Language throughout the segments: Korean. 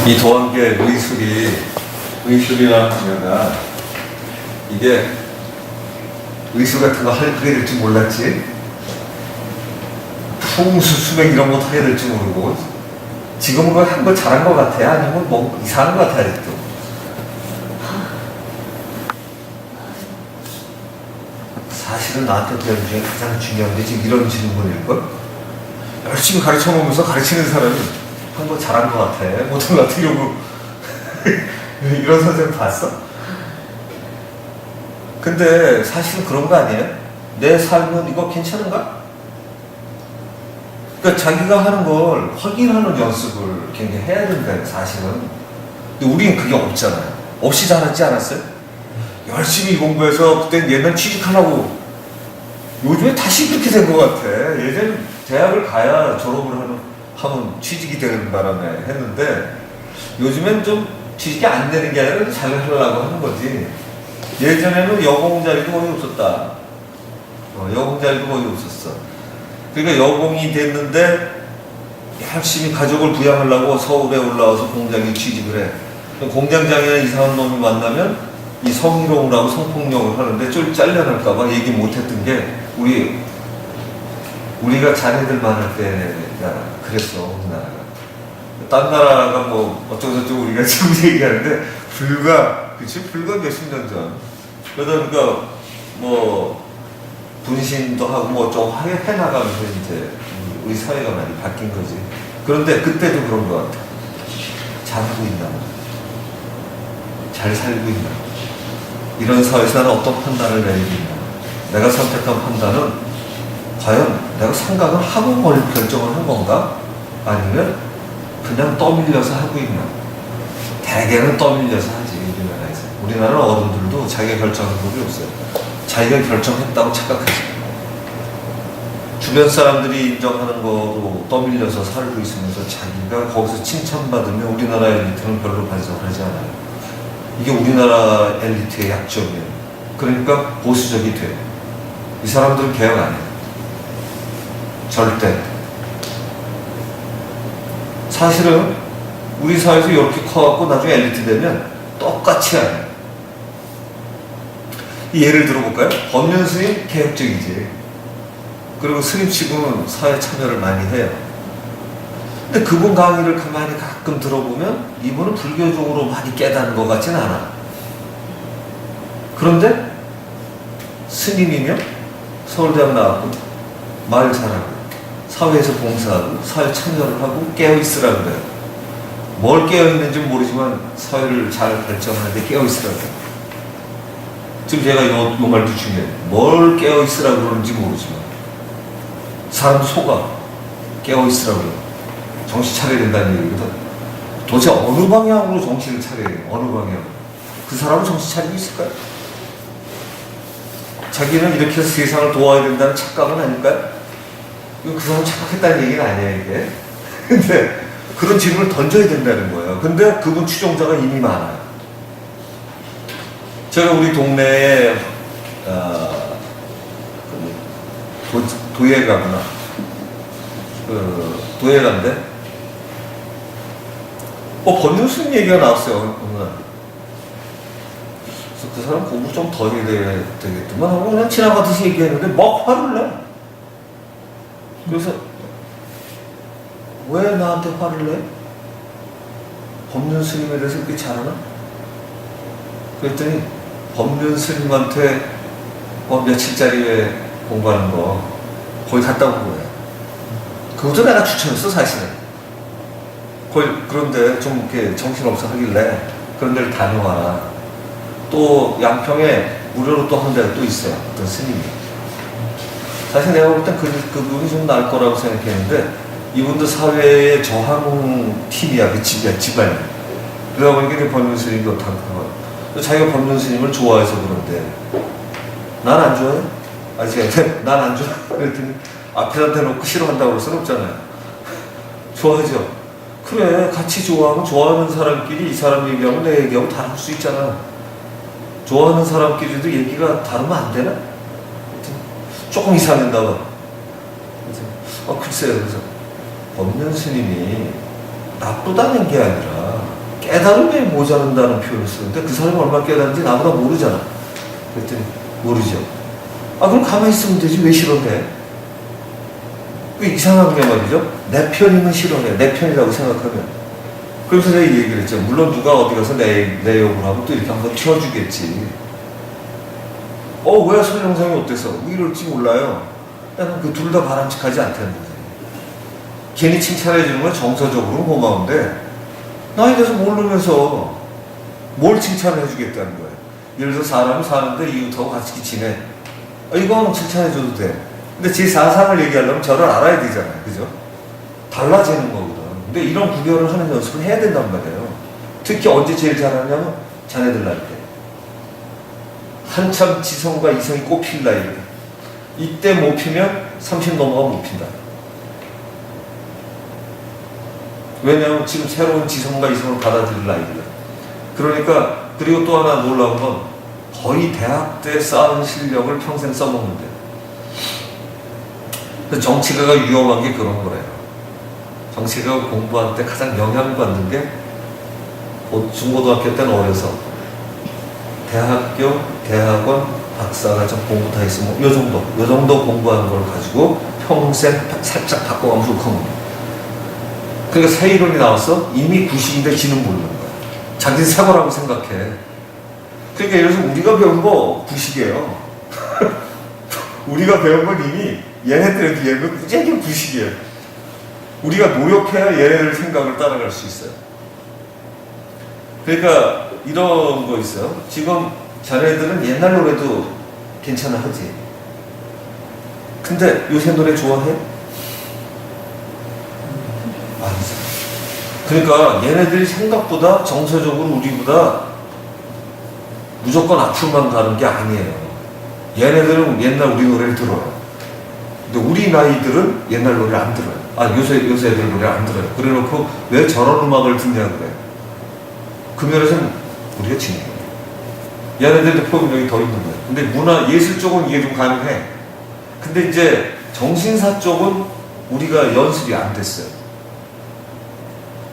이 도안계 의술이라는 분야가 이게 의술 같은 거 하게 될 줄 몰랐지. 풍수, 수백 이런 것도 하게 될 줄 모르고 지금은 그거 한 거 잘한 것 같아? 아니면 뭐 이상한 것 같아 아직도? 사실은 나한테 배운 중에 가장 중요한 게 지금 이런 질문일걸? 열심히 가르쳐 놓으면서 가르치는 사람이 한 거 잘한 것 같아, 못한 것 같아 이러고 이런 선생님 봤어? 근데 사실은 그런 거 아니에요? 내 삶은 이거 괜찮은가? 그러니까 자기가 하는 걸 확인하는 연습을 굉장히 해야 된다요, 사실은. 근데 우리는 그게 없잖아요. 없이 자랐지 않았어요? 열심히 공부해서 그때 옛날 취직하려고. 요즘에 다시 그렇게 된 것 같아. 예전에 대학을 가야 졸업을 하면 취직이 되는 바람에 했는데 요즘엔 좀 취직이 안 되는 게 아니라 잘 하려고 하는 거지. 예전에는 여공 자리도 거의 없었다. 여공 자리도 거의 없었어. 그러니까 여공이 됐는데 열심히 가족을 부양하려고 서울에 올라와서 공장에 취직을 해. 공장장이나 이상한 놈이 만나면 이 성희롱을 하고 성폭력을 하는데 좀 잘려날까봐 얘기 못했던 게 우리가 자네들 많을 때가 그랬어, 우리나라가. 딴 나라가 뭐 어쩌고저쩌고 우리가 지금 얘기하는데 불과 몇십 년 전. 그러다 보니까 뭐 분신도 하고 뭐 좀 해나가면서 이제 우리 사회가 많이 바뀐 거지. 그런데 그때도 그런 것 같아. 잘하고 있나? 잘 살고 있나? 이런 사회에서 나는 어떤 판단을 내리고 있나? 내가 선택한 판단은 과연 내가 생각을 하고 뭘 결정을 한 건가? 아니면 그냥 떠밀려서 하고 있나? 대개는 떠밀려서 하지, 우리나라에서. 우리나라 어른들도 자기가 결정한 법이 없어요. 자기가 결정했다고 착각하지. 주변 사람들이 인정하는 거로 떠밀려서 살고 있으면서 자기가 거기서 칭찬받으면 우리나라 엘리트는 별로 반성하지 않아요. 이게 우리나라 엘리트의 약점이에요. 그러니까 보수적이 돼요. 이 사람들은 개혁 안 해요. 절대. 사실은 우리 사회에서 이렇게 커갖고 나중에 엘리트 되면 똑같이 안 해요. 예를 들어볼까요? 법륜 스님 개혁적이지. 그리고 스님치고는 사회 참여를 많이 해요. 근데 그분 강의를 가만히 가끔 들어보면 이분은 불교적으로 많이 깨닫는 것 같진 않아. 그런데 스님이며 서울대학 나왔고 마을 잘하고 사회에서 봉사하고 사회 참여를 하고 깨어있으라고 그래요. 뭘 깨어있는지 모르지만 사회를 잘 발전하는데 깨어있으라고 해요. 지금 제가 요 말도 중요해요. 뭘 깨어있으라고 그러는지 모르지만 사람 속아 깨어있으라고 해요. 정신 차려야 된다는 얘기거든. 도대체 어느 방향으로 정신을 차려야 돼요? 어느 방향? 그 사람은 정신 차리고 있을까요? 자기는 이렇게 해서 세상을 도와야 된다는 착각은 아닐까요? 그 사람 착각했다는 얘기는 아니야, 이게. 근데 그런 질문을 던져야 된다는 거예요. 근데 그분 추종자가 이미 많아요. 제가 우리 동네에 도예가구나. 도예가인데 법륜 스님 얘기가 나왔어요, 어느 날. 그래서 그 사람 공부 좀 더 해야 되겠더만 하고 그냥 지나가듯이 얘기했는데 막 화를 내. 그래서 왜 나한테 화를 내? 법륜 스님에 대해서 그렇게 잘하나? 그랬더니 법륜 스님한테 며칠짜리 공부하는 거 거기 갔다 온 거예요. 그것도 내가 추천했어, 사실은. 그런데 좀 이렇게 정신없어 하길래 그런 데를 다녀와라. 또 양평에 무료로 또 한 데가 또 있어요. 어떤 스님이. 사실 내가 볼 땐 그분이 좀 나을 거라고 생각했는데 이분도 사회의 저항팀이야, 그 집안이. 그러다 보니까 법륜 스님도 당하고 자기가 법륜 스님을 좋아해서 그런데 난 안 좋아해? 난 안 좋아. 그랬더니 앞에다 대놓고 싫어한다고 그럴 수는 없잖아요. 좋아하죠? 그래, 같이 좋아하면 좋아하는 사람끼리 이 사람 얘기하고 내 얘기하고 다를 수 있잖아. 좋아하는 사람끼리도 얘기가 다르면 안 되나? 조금 이상한다 봐. 글쎄요. 그래서 법륜 스님이 나쁘다는 게 아니라 깨달음에 모자른다는 표현을 쓰는데 그 사람이 얼마나 깨달은지 나보다 모르잖아. 그랬더니 모르죠. 아 그럼 가만히 있으면 되지 왜 싫어해? 이상한 게 말이죠. 내 편이면 싫어해. 내 편이라고 생각하면. 그래서 내가 이 얘기를 했죠. 물론 누가 어디 가서 내 욕을 하고 또 이렇게 한번 튀어주겠지. 왜 설영상이 어때서? 이럴지 몰라요. 나는 그 둘 다 바람직하지 않다는 거지. 괜히 칭찬해주는 건 정서적으로는 고마운데 나에 대해서 모르면서 뭘 칭찬을 해주겠다는 거예요. 예를 들어 사람이 사는데 이웃하고 같이 지내. 이건 칭찬해줘도 돼. 근데 제 사상을 얘기하려면 저를 알아야 되잖아요. 그죠? 달라지는 거거든. 근데 이런 구별을 하는 연습을 해야 된단 말이에요. 특히 언제 제일 잘하냐면 자네들 나이 때. 한참 지성과 이성이 꽃필 나이거든. 이때 못 피면 30 넘어가면 못 핀다. 왜냐하면 지금 새로운 지성과 이성을 받아들일 나이거든. 그러니까 그리고 또 하나 놀라운 건 거의 대학 때 쌓은 실력을 평생 써먹는데 정치가가 위험한 게 그런 거래요. 정치가 공부할 때 가장 영향을 받는 게 중고등학교 때는 어려서 대학교, 대학원, 박사과정 공부 다 있으면 요 정도 공부하는 걸 가지고 평생 살짝 바꿔가면 훌컹. 그러니까 새 이론이 나왔어? 이미 90인데 지는 모르는 거야. 자기 사고라고 생각해. 그러니까 예를 들어서 우리가 배운 거 90이에요. 우리가 배운 건 이미 얘네들에 비하면 무지하게 90이에요. 우리가 노력해야 얘네들 생각을 따라갈 수 있어요. 그러니까 이런 거 있어요. 지금 자네들은 옛날 노래도 괜찮아 하지. 근데 요새 노래 좋아해? 아니죠. 그러니까 얘네들이 생각보다 정서적으로 우리보다 무조건 앞으로만 가는 게 아니에요. 얘네들은 옛날 우리 노래를 들어요. 근데 우리 나이들은 옛날 노래를 안 들어요. 요새 애들 노래 안 들어요. 그래 놓고 왜 저런 음악을 듣냐 그래. 그 면에서는 우리가 지는 거예요. 얘네들도 포용력이 더 있는 거예요. 근데 문화, 예술 쪽은 이해 좀 가능해. 근데 이제 정신사 쪽은 우리가 연습이 안 됐어요.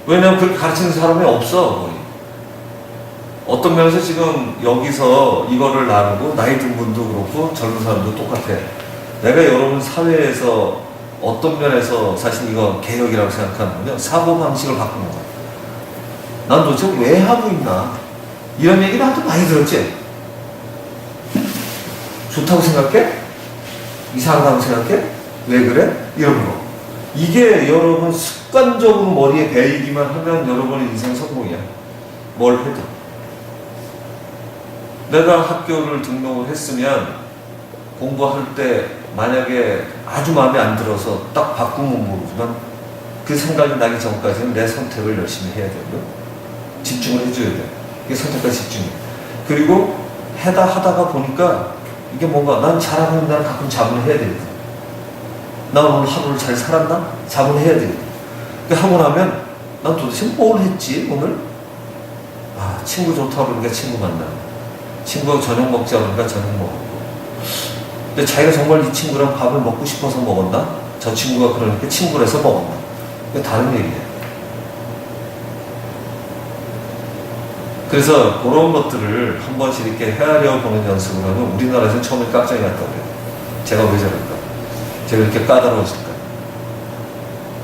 왜냐면 그렇게 가르치는 사람이 없어, 거의. 어떤 면에서 지금 여기서 이거를 나누고 나이 든 분도 그렇고 젊은 사람도 똑같아. 내가 여러분 사회에서 어떤 면에서 사실 이거 개혁이라고 생각하는군요. 사고방식을 바꾸는 거야. 난 도대체 왜 하고 있나? 이런 얘기 나도 많이 들었지? 좋다고 생각해? 이상하다고 생각해? 왜 그래? 이런 거. 이게 여러분 습관적으로 머리에 배이기만 하면 여러분의 인생 성공이야. 뭘 해도. 내가 학교를 등록을 했으면 공부할 때 만약에 아주 마음에 안 들어서 딱 바꾸면 모르지만 그 생각이 나기 전까지는 내 선택을 열심히 해야 되고요. 집중을 해줘야 돼. 이게 선택과 집중이에요. 그리고 하다가 보니까 이게 뭔가 난 잘하고 있는 날 가끔 자문을 해야 되거든. 나 오늘 하루를 잘 살았나? 자문을 해야 되거든. 하고 나면 난 도대체 뭘 했지 오늘? 친구 좋다고 그러니까 친구 만나고 친구하고 저녁 먹자 그러니까 저녁 먹었고 근데 자기가 정말 이 친구랑 밥을 먹고 싶어서 먹었나? 저 친구가 그러니까 친구라서 먹었나? 이게 다른 얘기예요. 그래서 그런 것들을 한 번씩 이렇게 헤아려 보는 연습을 하면 우리나라에서 처음에 깜짝이 났다고 그래요. 제가 왜 저럴까? 제가 이렇게 까다로워질까?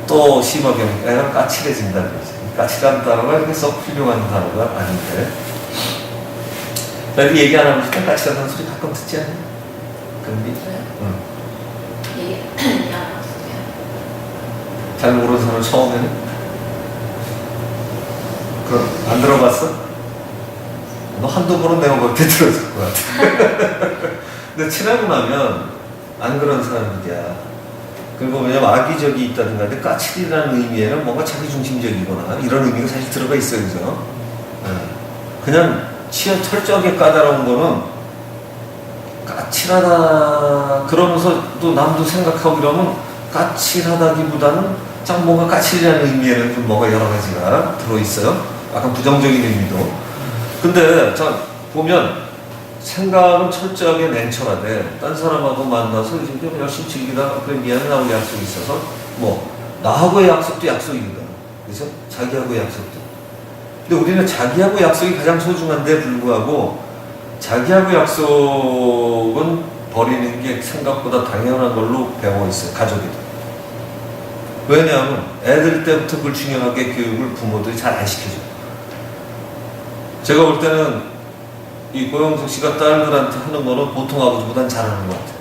또 심하게 애가 까칠해진다는 거지. 까칠한 단어가 이렇게 썩 훌륭한 단어가 아닌데. 나 이렇게 얘기 안 하면 진짜 까칠하다는 소리 가끔 듣지 않냐? 근데? 응. 얘기 안 하셨어요? 잘 모르는 사람 처음에는? 그럼 안 들어봤어? 너 한두 번은 내가 그렇게 들었을 것 같아. 근데 친하고 나면 안 그런 사람이야. 그리고 왜냐면 악의적이 있다든가, 근데 까칠이라는 의미에는 뭔가 자기중심적이거나 이런 의미가 사실 들어가 있어요, 그죠? 그냥 철저하게 까다로운 거는 까칠하다 그러면서 또 남도 생각하고 이러면 까칠하다기보다는 참 뭔가 까칠이라는 의미에는 좀 뭔가 여러 가지가 들어있어요. 약간 부정적인 의미도. 근데 자 보면 생각은 철저하게 냉철하되 딴 사람하고 만나서 이제 열심히 즐기다가 그래 미안해 나하고 약속이 있어서 뭐 나하고의 약속도 약속이거든. 그죠? 자기하고의 약속도. 근데 우리는 자기하고 약속이 가장 소중한데 불구하고 자기하고 약속은 버리는 게 생각보다 당연한 걸로 배워 있어요. 가족이도. 왜냐하면 애들 때부터 그걸 중요하게 교육을 부모들이 잘 안 시켜줘요. 제가 볼 때는 이 고영석 씨가 딸들한테 하는 거는 보통 아버지보단 잘하는 것 같아요.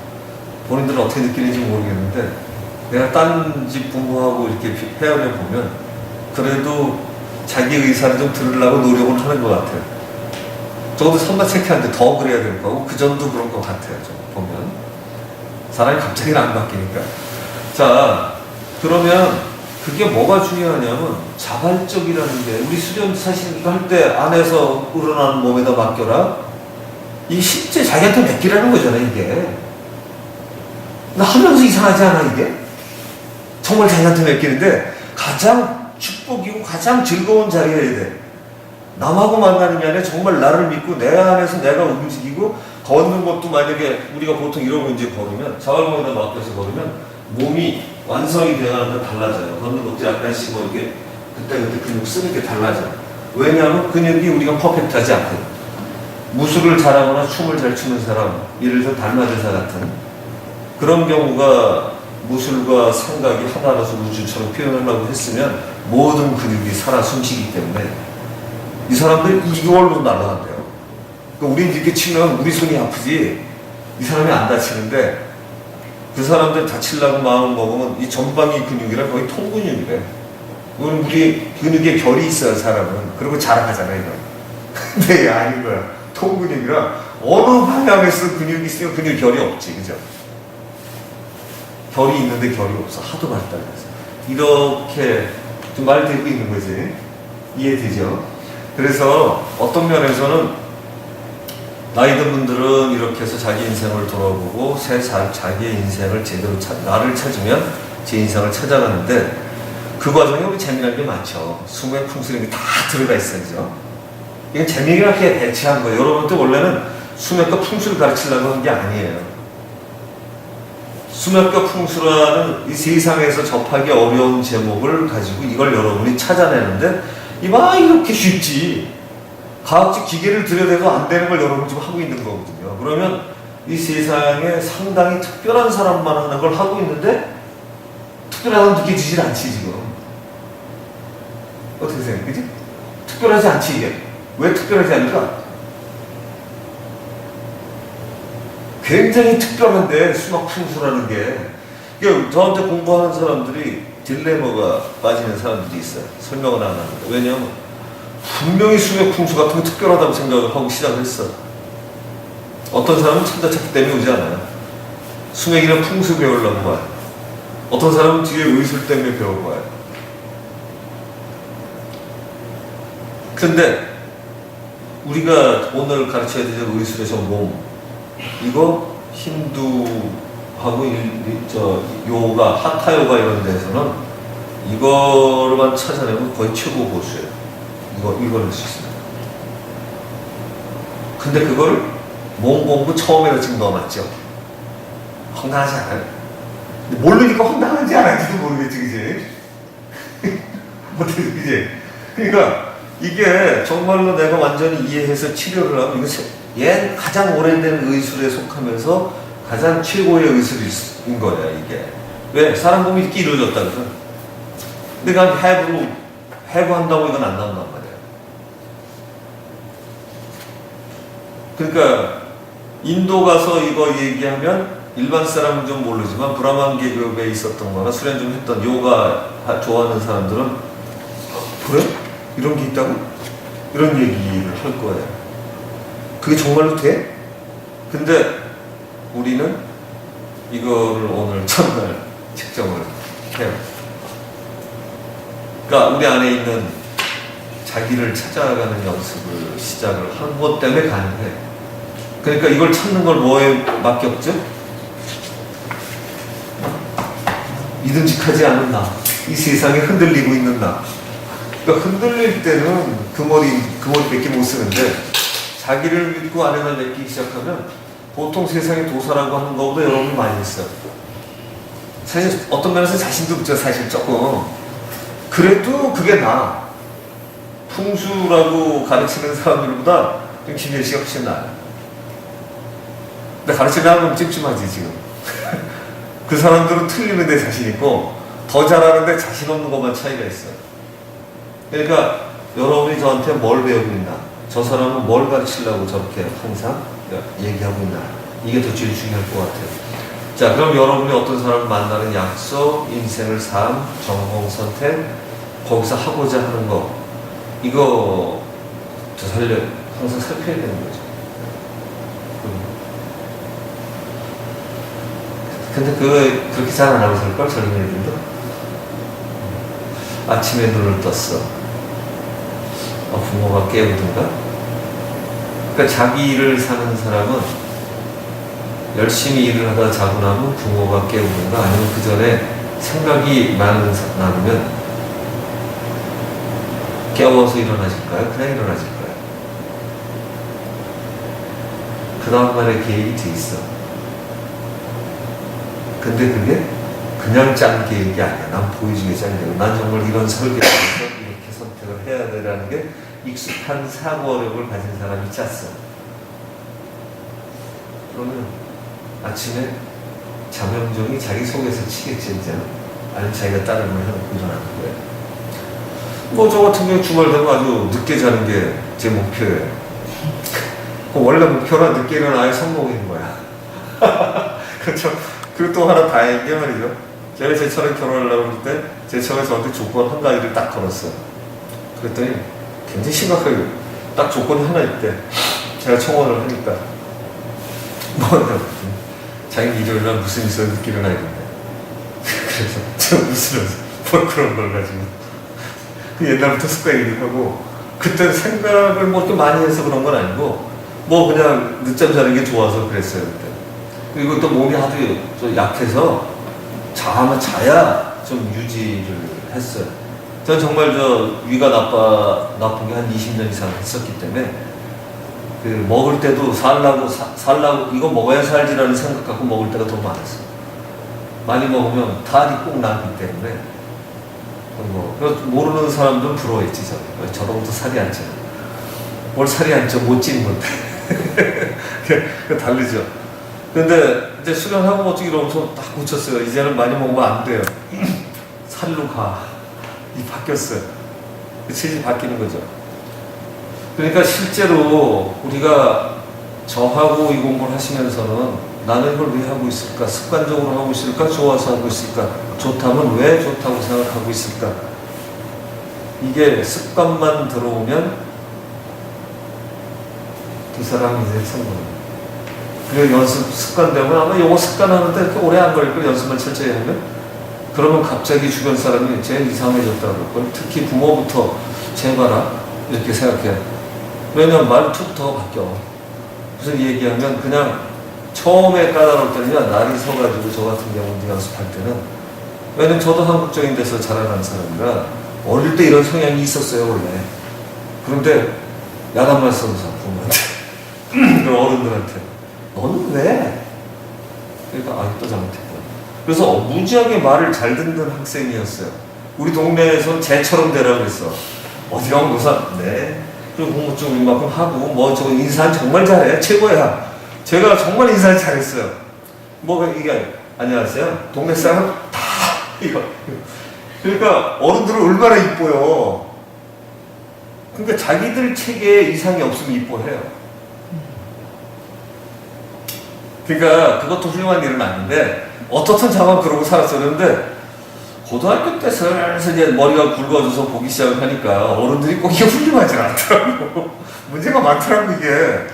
본인들은 어떻게 느끼는지 모르겠는데 내가 딴 집 부모하고 이렇게 헤어려 보면 그래도 자기 의사를 좀 들으려고 노력을 하는 것 같아요. 적어도 선마체크하는데 더 그래야 될 거고 그 전도 그런 것 같아요. 좀 보면 사람이 갑자기 안 바뀌니까. 자, 그러면 그게 뭐가 중요하냐면 자발적이라는 게 우리 수련 사실 이거 할 때 안에서 우러나는 몸에다 맡겨라. 이게 실제 자기한테 맡기라는 거잖아요. 이게 나 하면서 이상하지 않아 이게? 정말 자기한테 맡기는데 가장 축복이고 가장 즐거운 자리여야 돼. 남하고 만나는 게 아니라 정말 나를 믿고 내 안에서 내가 움직이고 걷는 것도 만약에 우리가 보통 이러고 이제 걸으면 자발공에다 맡겨서 걸으면 몸이 완성이 되어가는 달라져요. 걷는 것도 약간씩 뭐 이렇게 그때 근육 쓰는 게 달라져요. 왜냐하면 근육이 우리가 퍼펙트하지 않거든. 무술을 잘하거나 춤을 잘 추는 사람, 예를 들어 달마대사 같은 그런 경우가 무술과 생각이 하나라서 우주처럼 표현하려고 했으면 모든 근육이 살아 숨쉬기 때문에 이 사람들 이걸로 날아간대요. 그러니까 우린 이렇게 치면 우리 손이 아프지 이 사람이 안 다치는데 그 사람들 다치려고 마음 먹으면 이 전방위 근육이라 거의 통근육이래. 그건 우리 근육에 결이 있어요, 사람은. 그리고 자랑하잖아요, 이거. 근데 아닌 거야. 통근육이라 어느 방향에서 근육이 있으면 근육 결이 없지, 그죠? 결이 있는데 결이 없어. 하도 발달해서. 이렇게 좀 말 되고 있는 거지. 이해되죠? 그래서 어떤 면에서는 나이 든 분들은 이렇게 해서 자기 인생을 돌아보고 자기의 인생을 제대로 나를 찾으면 제 인생을 찾아가는데 그 과정에 우리 재미난 게 많죠. 수면 풍수령이 다 들어가 있어야죠. 이건 재미있게 배치한 거예요. 여러분들 원래는 수면과 풍수를 가르치려고 한 게 아니에요. 수면과 풍수라는 이 세상에서 접하기 어려운 제목을 가지고 이걸 여러분이 찾아내는데 이봐 이렇게 쉽지. 과학적 기계를 들여대도 안 되는 걸 여러분 지금 하고 있는 거거든요. 그러면 이 세상에 상당히 특별한 사람만 하는 걸 하고 있는데 특별하다고 느껴지질 않지 지금. 어떻게 생각해? 그지? 특별하지 않지 이게. 왜 특별하지 않을까? 굉장히 특별한데 수학 풍수라는 게 이게 저한테 공부하는 사람들이 딜레마가 빠지는 사람들이 있어요. 설명을 안 하는데. 왜냐하면 분명히 수학 풍수 같은 게 특별하다고 생각을 하고 시작을 했어. 어떤 사람은 천자찾기 때문에 오지 않아요. 수맥이나 풍수 배우려고 와요. 어떤 사람은 뒤에 의술 때문에 배우고 와요. 근데 우리가 오늘 가르쳐야 될 의술에서 몸 이거 힌두하고 요가, 하타 요가 이런 데서는 이거로만 찾아내면 거의 최고 고수예요. 이걸 할 수 있습니다. 근데 그걸 몸 공부 처음에는 지금 넣어놨죠. 황당하지 않아요? 모르니까 황당하지 않은지도 모르겠지, 그지? 어떻게, 그지? 그러니까 이게 정말로 내가 완전히 이해해서 치료를 하면 얘 가장 오래된 의술에 속하면서 가장 최고의 의술인 거야, 이게. 왜? 사람 몸이 이렇게 이루어졌다 그래서. 근데 그냥 해부한다고 이건 안 나온단 말이야. 그러니까 인도 가서 이거 얘기하면 일반 사람은 좀 모르지만 브라만 계급에 있었던 거나 수련 좀 했던 요가 좋아하는 사람들은 그래? 이런 게 있다고? 이런 얘기를 할 거예요. 그게 정말로 돼? 근데 우리는 이거를 오늘 첫날 측정을 해요. 그러니까 우리 안에 있는 자기를 찾아가는 연습을 시작을 한 것 때문에 가능해. 그러니까 이걸 찾는 걸 뭐에 맡겼죠? 믿음직하지 않은 나. 이 세상에 흔들리고 있는 나. 그러니까 흔들릴 때는 그 머리밖에 못 쓰는데 자기를 믿고 안에다 맡기기 시작하면 보통 세상의 도사라고 하는 것보다 여러분이 많이 했어요. 사실 어떤 면에서 자신도 없죠. 사실 조금. 그래도 그게 나. 풍수라고 가르치는 사람들보다 김예리 씨가 훨씬 나아요. 근데 가르치려면 좀 찝찝하지 지금. 그 사람들은 틀리는데 자신 있고 더 잘하는데 자신 없는 것만 차이가 있어요. 그러니까 여러분이 저한테 뭘 배우고 있나, 저 사람은 뭘 가르치려고 저렇게 항상 얘기하고 있나, 이게 더 제일 중요할 것 같아요. 자, 그럼 여러분이 어떤 사람을 만나는 약속, 인생을 삶, 전공 선택, 거기서 하고자 하는 거, 이거 항상 살펴야 되는 거죠. 근데 그렇게 잘 안 하고 살걸, 젊은 애들도. 아침에 눈을 떴어. 부모가 깨우든가. 그러니까 자기 일을 사는 사람은 열심히 일을 하다 자고 나면 부모가 깨우든가, 아니면 그 전에 생각이 많으면 깨워서 일어나실까요? 그냥 일어나실까요? 그 다음날에 계획이 돼 있어. 근데 그게 그냥 짠 계획이 아니야. 난 보여주게 짠 계획. 난 정말 이런 설계를 해서 이렇게 선택을 해야 되라는 게 익숙한 사고력을 가진 사람이 짰어. 그러면 아침에 자명종이 자기 속에서 치겠지, 이제. 아니면 자기가 다른 걸 해놓고 일어나는 거예요. 뭐 저 같은 경우 주말 되면 아주 늦게 자는 게 제 목표예요. 원래 목표는 늦게 일어나야 성공인 거야. 그렇죠. 그리고 또 하나 다행인 게 말이죠. 제가 제처럼 결혼하려고 할 때 제처가 저한테 조건 한 가지를 딱 걸었어요. 그랬더니 굉장히 심각하게 딱 조건이 하나 있대. 제가 청혼을 하니까 뭐냐고, 자기 일요일날 무슨 있어야 늦게 일어나야 된대. 그래서 제가 웃으면서 뭘 그런 걸 가지고, 그 옛날부터 습관이기도 하고, 그때 생각을 뭐 이렇게 많이 해서 그런 건 아니고, 뭐 그냥 늦잠 자는 게 좋아서 그랬어요 그때. 그리고 또 몸이 하도 좀 약해서 자야 좀 유지를 했어요. 전 정말 위가 나쁜 게 한 20년 이상 했었기 때문에, 그 먹을 때도 살라고 이거 먹어야 살지라는 생각 갖고 먹을 때가 더 많았어요. 많이 먹으면 탈이 꼭 나기 때문에. 모르는 사람들은 부러워했지. 저러고도 살이 안 쪄. 뭘 살이 안 쪄? 못 찌는 건데. 그 다르죠. 근데 이제 수련하고 어떻게 이러면서 딱 고쳤어요. 이제는 많이 먹으면 안 돼요. 살로 가. 이 바뀌었어요. 그 체질이 바뀌는 거죠. 그러니까 실제로 우리가 저하고 이 공부를 하시면서는 나는 이걸 왜 하고 있을까? 습관적으로 하고 있을까? 좋아서 하고 있을까? 좋다면 왜 좋다고 생각하고 있을까? 이게 습관만 들어오면 두 사람 인생 성공입니다. 그리고 연습 습관되면 아마 요거 습관하는데 이렇게 오래 안 걸릴 걸, 연습만 철저히 하면. 그러면 갑자기 주변 사람이 제일 이상해졌다고 그럴 걸. 특히 부모부터 제발아 이렇게 생각해. 왜냐면 말투부터 바뀌어. 무슨 얘기하면 그냥 처음에 까다로울 때는 날이 서가지고, 저 같은 경우는 연습할 때는, 왜냐면 저도 한국적인 데서 자라난 사람이라 어릴 때 이런 성향이 있었어요 원래. 그런데 야단만 써서 부모한테 그럼 어른들한테 너는 왜? 그러니까 또 잘못했구나. 그래서 무지하게 말을 잘 듣는 학생이었어요. 우리 동네에서 쟤처럼 되라고 그랬어. 어디 가면 노사 네. 그리고 공부 좀 이만큼 하고, 뭐 저거 인사는 정말 잘해, 최고야. 제가 정말 인사를 잘했어요. 이게 안녕하세요. 동네 사람 다 이거. 그러니까 어른들은 얼마나 이뻐요. 그러니까 자기들 체계에 이상이 없으면 이뻐해요. 그러니까 그것도 훌륭한 일은 아닌데, 어떻든 자만 그러고 살았었는데, 고등학교 때 슬슬 이제 머리가 굵어져서 보기 시작을 하니까 어른들이 꼭 이게 훌륭하지 않더라고. 문제가 많더라고 이게.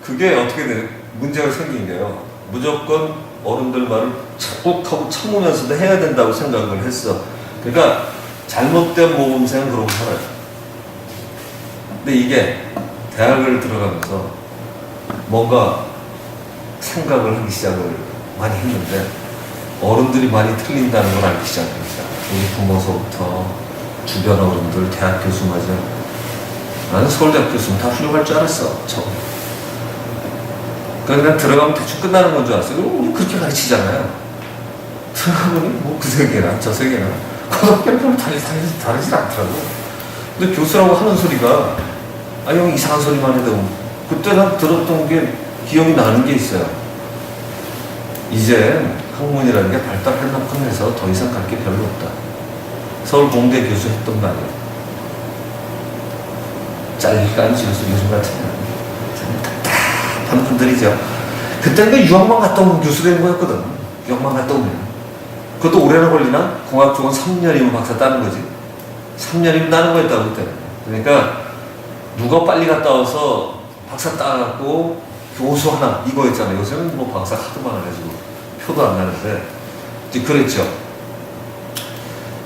그게 어떻게 문제가 생긴 게요. 무조건 어른들 말을 자꾸 참으면서도 해야 된다고 생각을 했어. 그러니까 잘못된 모범생은 그러고 살아요. 근데 이게 대학을 들어가면서 뭔가 생각을 하기 시작을 많이 했는데, 어른들이 많이 틀린다는 걸 알기 시작합니다. 우리 부모서부터 주변 어른들, 대학 교수마저. 나는 서울대학 교수는 다 훌륭할 줄 알았어, 처음. 그냥 들어가면 대충 끝나는 건 줄 알았어요. 그럼 우리 그렇게 가르치잖아요. 들어가보니 뭐 그 세계나 저 세계나 고등학교는 별로 다르지 않더라고. 근데 교수라고 하는 소리가 형 이상한 소리만 해도 그때 난 들었던 게 기억이 나는 게 있어요. 이제 학문이라는 게 발달할 만큼 해서 더 이상 갈 게 별로 없다. 서울 공대 교수 했던 말이에요. 잘릴까 교수 요즘 같으면 참 답답한 분들이죠. 그때는 그 유학만 갔다 오면 교수 되는 거였거든. 유학만 갔다 오면. 그것도 오래나 걸리나? 공학 쪽은 3년이면 박사 따는 거지. 3년이면 따는 거였다고 그때는. 그러니까 누가 빨리 갔다 와서 박사 따갖고 교수 하나 이거였잖아요. 요새는 뭐 박사 하도 많아가지고 표도 안 나는데 이제 그랬죠.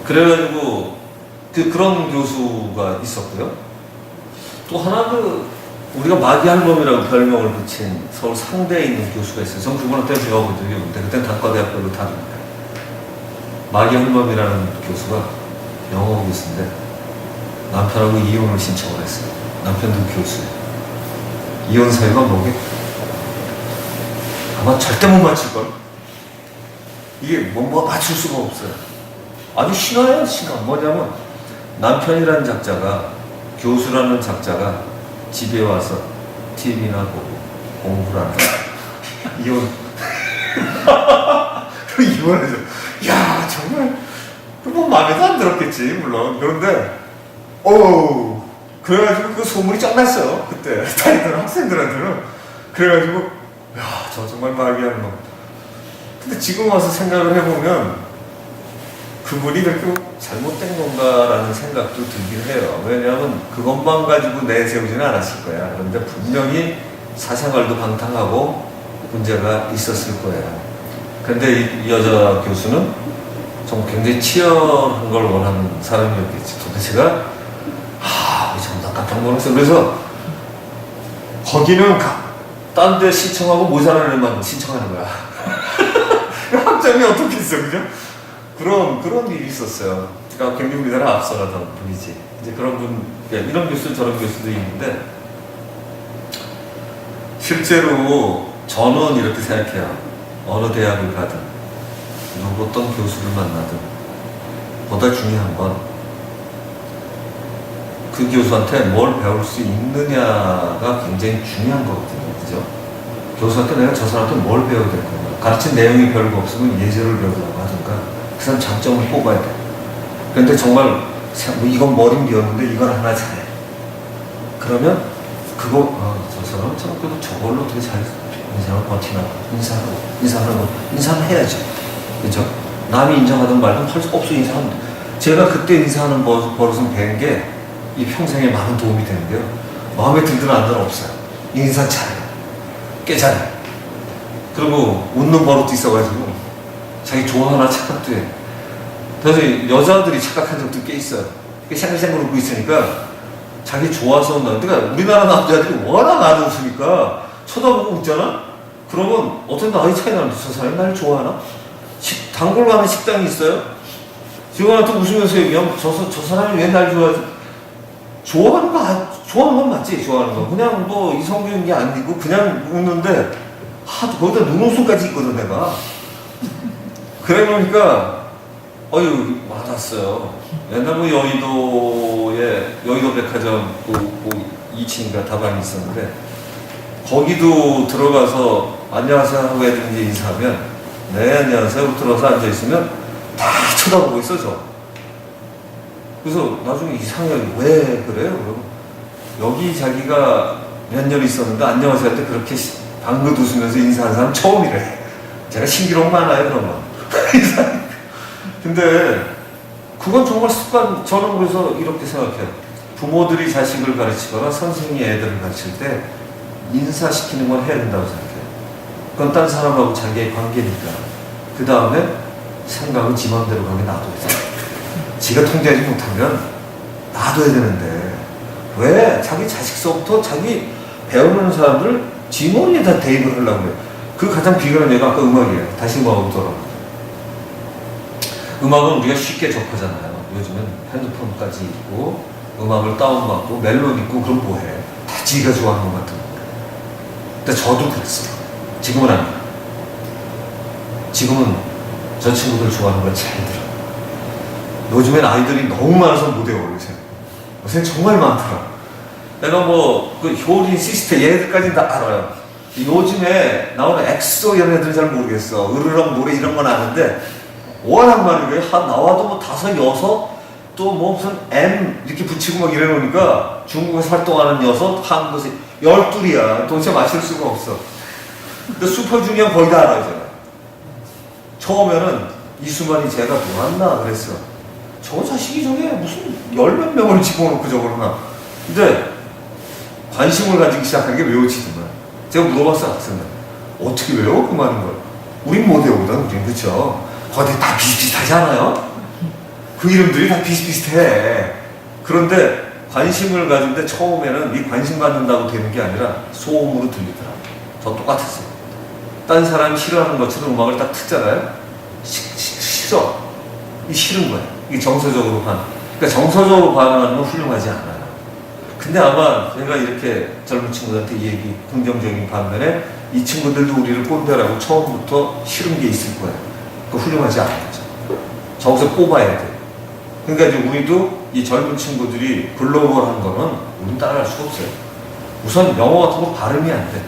그래가지고 그런 교수가 있었고요. 또 하나 우리가 마기할멈이라고 별명을 붙인 서울 상대에 있는 교수가 있어요. 전 그분한테 배워본 적이 없는데 그때는 단과대학교로 다닙니다. 마기할멈이라는 교수가 영어 교수인데 남편하고 이혼을 신청을 했어요. 남편도 교수예요. 이혼 사유가 뭐게? 아마 절대 못 맞출걸? 이게 뭐 맞출 수가 없어요. 아주 신화예요, 신화. 뭐냐면 남편이라는 작자가, 교수라는 작자가 집에 와서 TV나 보고 공부를 하는 이혼. 이혼해서 야 정말 뭐 마음에도 안 들었겠지 물론. 그런데 그래가지고 그 소문이 쫙 났어요. 그때 다니던 학생들한테는. 그래가지고 야 저 정말 마귀한 놈. 근데 지금 와서 생각을 해보면 그분이 그렇게 잘못된 건가라는 생각도 들긴 해요. 왜냐하면 그것만 가지고 내세우지는 않았을 거야. 그런데 분명히 사생활도 방탕하고 문제가 있었을 거예요. 근데 이 여자 교수는 좀 굉장히 치열한 걸 원하는 사람이었겠지. 도대체가 전부 다 깜짝 놀랐어요. 그래서 거기는 딴 데 신청하고 모자라는 애만 신청하는 거야. 학점이 어떻게 있어, 그죠? 그런 일이 있었어요. 그러니까 굉장히 우리나라 앞서가던 분이지. 이제 그런 분, 이런 교수, 저런 교수도 있는데, 실제로 저는 이렇게 생각해요. 어느 대학을 가든, 어떤 교수를 만나든, 보다 중요한 건 그 교수한테 뭘 배울 수 있느냐가 굉장히 중요한 거거든요. 그죠? 교수한테 내가 저 사람한테 뭘 배워야 될 건가? 가르친 내용이 별거 없으면 예제를 배우려고 하든가 그 사람 장점을 뽑아야 돼. 그런데 정말 이건 머리는 비었는데 이건 하나 잘해. 그러면 저 사람은 참 그래도 저걸로 어떻게 잘 인상을 버티나 인사는 해야죠. 그죠? 남이 인정하던 말도 할 수 없어. 인사하면 제가 그때 인사하는 버릇은 배운 게 이 평생에 많은 도움이 되는데요. 마음에 들든 안 들든 없어요. 인사 잘해요. 꽤 잘해요. 그리고 웃는 버릇도 있어가지고 자기 좋아하나 착각도 해. 그래서 여자들이 착각한 적도 꽤 있어요. 생글생글 웃고 있으니까 자기 좋아서 웃나. 그러니까 우리나라 남자들이 워낙 안 웃으니까 쳐다보고 웃잖아? 그러면 어떤 나이 차이 나는데 저 사람이 날 좋아하나? 단골 가는 식당이 있어요? 직원한테 웃으면서 얘기하면 저 사람이 왜 날 좋아하지? 좋아하는 건 맞지, 좋아하는 건. 그냥 뭐 이성적인 게 아니고 그냥 웃는데, 거기다 눈웃음까지 있거든, 내가. 그래 보니까, 맞았어요. 옛날 여의도 백화점 2층인가 다방이 있었는데, 거기도 들어가서 안녕하세요 하고 애들이 인사하면, 네, 안녕하세요. 들어서 앉아있으면 다 쳐다보고 있어, 저. 그래서 나중에 이상해. 왜 그래요? 그럼 여기 자기가 몇 년 있었는데 안녕하세요 할 때 그렇게 방긋 웃으면서 인사하는 사람 처음이래. 제가 신기록 많아요, 그러면. 근데 그건 정말 습관. 저는 그래서 이렇게 생각해요. 부모들이 자식을 가르치거나 선생님이 애들을 가르칠 때 인사시키는 건 해야 된다고 생각해요. 그건 딴 사람하고 자기의 관계니까. 그 다음에 생각은 지 맘대로 가게 놔둬야 돼. 지가 통제하지 못하면 놔둬야 되는데 왜 자기 자식서부터 자기 배우는 사람들 지 머리에다 대입을 하려고 해요. 그 가장 비근한 예가 아까 음악이에요. 다시 음악으로 돌아갑니다. 음악은 우리가 쉽게 접하잖아요. 요즘은 핸드폰까지 있고 음악을 다운받고 멜로디 있고 그럼 뭐해? 다 지가 좋아하는 것 같은 거. 근데 저도 그랬어요. 지금은 아니에요. 지금은 저 친구들 좋아하는 걸 잘 들어요. 요즘엔 아이들이 너무 많아서 못 외워요, 요새. 요새 정말 많더라. 내가 뭐 그 효린 시스템 얘네들까지 다 알아요. 요즘에 나오는 엑소 이런 애들은 잘 모르겠어. 으르렁 노래 이런 건 아는데 워낙 많은 거예요. 한 나와도 뭐 5, 6, 또 뭐 무슨 M 이렇게 붙이고 막 이래 놓으니까 중국에서 활동하는 6, 한국에서 12이야. 도대체 맞출 수가 없어. 근데 슈퍼주니어 거의 다 알아요, 제가. 처음에는 이수만이 제가 놀았나 그랬어. 저 자식이 저게 무슨 10몇 명을 집어넣고 저거나. 근데 관심을 가지기 시작한 게 외워지더만. 제가 물어봤어, 학생들. 어떻게 외워? 그 많은 걸. 우린 못 외우거든, 우린. 그쵸? 거기 다 비슷비슷하잖아요? 그 이름들이 다 비슷비슷해. 그런데 관심을 가진데 처음에는 이 관심 갖는다고 되는 게 아니라 소음으로 들리더라고. 저 똑같았어요. 딴 사람이 싫어하는 것처럼 음악을 딱 듣잖아요? 싫어. 이게 싫은 거야. 이게 정서적으로 그러니까 정서적으로 반응하는 건 훌륭하지 않아요. 근데 아마 제가 이렇게 젊은 친구들한테 이 얘기, 긍정적인 반면에 이 친구들도 우리를 꼰대라고 처음부터 싫은 게 있을 거예요. 그 훌륭하지 않은 거죠. 저기서 뽑아야 돼. 그러니까 이제 우리도 이 젊은 친구들이 글로벌한 거는 우리는 따라갈 수가 없어요. 우선 영어 같은 거 발음이 안 돼.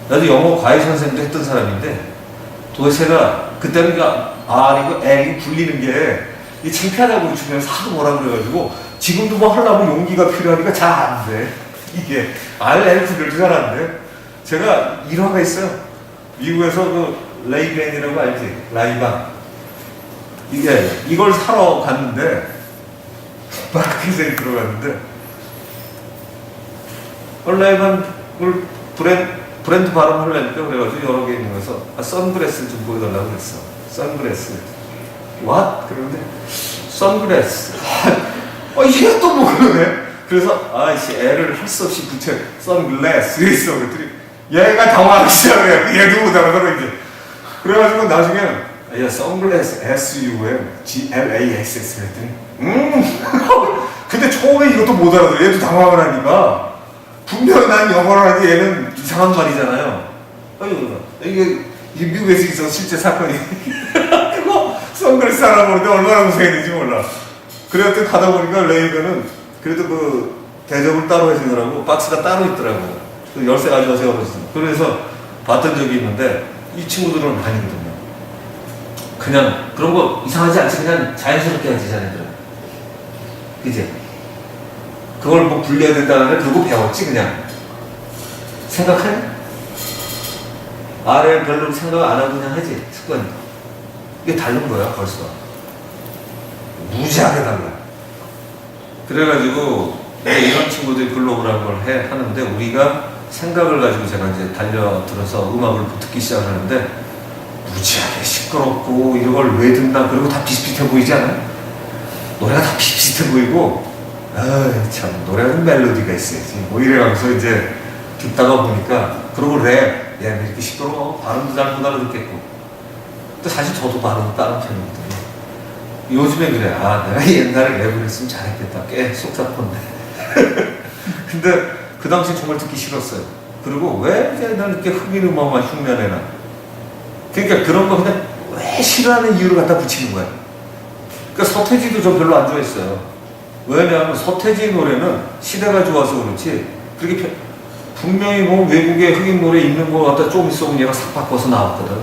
나도 영어 과외 선생님도 했던 사람인데 도대체가 그때는 R이고 L이 굴리는 게 이 창피하다고 주면서 하도 뭐라 그래가지고 지금도 뭐 하려면 용기가 필요하니까 잘 안 돼. 이게 R, L 구별도 잘 안 돼. 제가 일화가 있어요. 미국에서 그 레이벤이라고 알지? 라이방. 이걸 사러 갔는데 마켓에 들어갔는데 라이방을 브랜드 발음하려니까 그래가지고 여러 개 있는 거에서 선글라스 좀 보여달라고 그랬어. 선글라스. What? 그러는데 선글라스. 이게 또 뭐 그러네. 그래서 아이씨 애를 할 수 없이 붙여 선글라스 이랬어. 그랬더니 얘가 당황하기 시작해. 얘도 못 알아들어 이제. 그래가지고 나중에 야 선글라스 SUMGLASS 그랬더니 근데 처음에 이것도 못 알아들어. 얘도 당황을 하니까 분명 난 영어를 하는데 얘는 이상한 말이잖아요. 이게 미국에서 있어서 실제 사건이 그거 선글라스 하나 보는데 얼마나 고생했는지 몰라. 그래도 가다 보니까 레이건은 그래도 그 대접을 따로 해주느라고 박스가 따로 있더라고. 그 열쇠 가져와서 열어주고. 그래서 봤던 적이 있는데 이 친구들은 아니거든요. 그냥 그런 거 이상하지 않지. 그냥 자연스럽게 하지 자네들은. 그지? 그걸 뭐 불려야 된다는 그거 배웠지 그냥. 생각해? 아래 별로 생각 안 하고 그냥 하지 습관이. 이게 다른 거야 벌써. 무지하게 달라. 그래가지고 이런 친구들이 글로벌한 걸 하는데 우리가 생각을 가지고 제가 이제 달려들어서 음악을 듣기 시작하는데 무지하게 시끄럽고 이런 걸 왜 듣나. 그리고 다 비슷비슷해 보이지 않아요? 노래가 다 비슷비슷해 보이고 참 노래는 멜로디가 있어야지 뭐 이래가면서 이제 듣다가 보니까 그러고 랩 왜 이렇게 시끄러워. 발음도 잘 못 알아듣겠고. 근데 사실 저도 발음 다른 편이거든요. 요즘에 그래. 내가 옛날에 랩을 했으면 잘했겠다. 꽤 속사건데. 근데 그 당시 정말 듣기 싫었어요. 그리고 왜 난 이렇게 흑인 음악만 흉내내나. 그러니까 그런 거 그냥 왜 싫어하는 이유를 갖다 붙이는 거야. 그러니까 서태지도 저 별로 안 좋아했어요. 왜냐하면 서태지 노래는 시대가 좋아서 그렇지 그렇게 분명히 뭐 외국의 흑인 노래 있는 거 갖다 좀 있어보면 얘가 싹 바꿔서 나왔거든.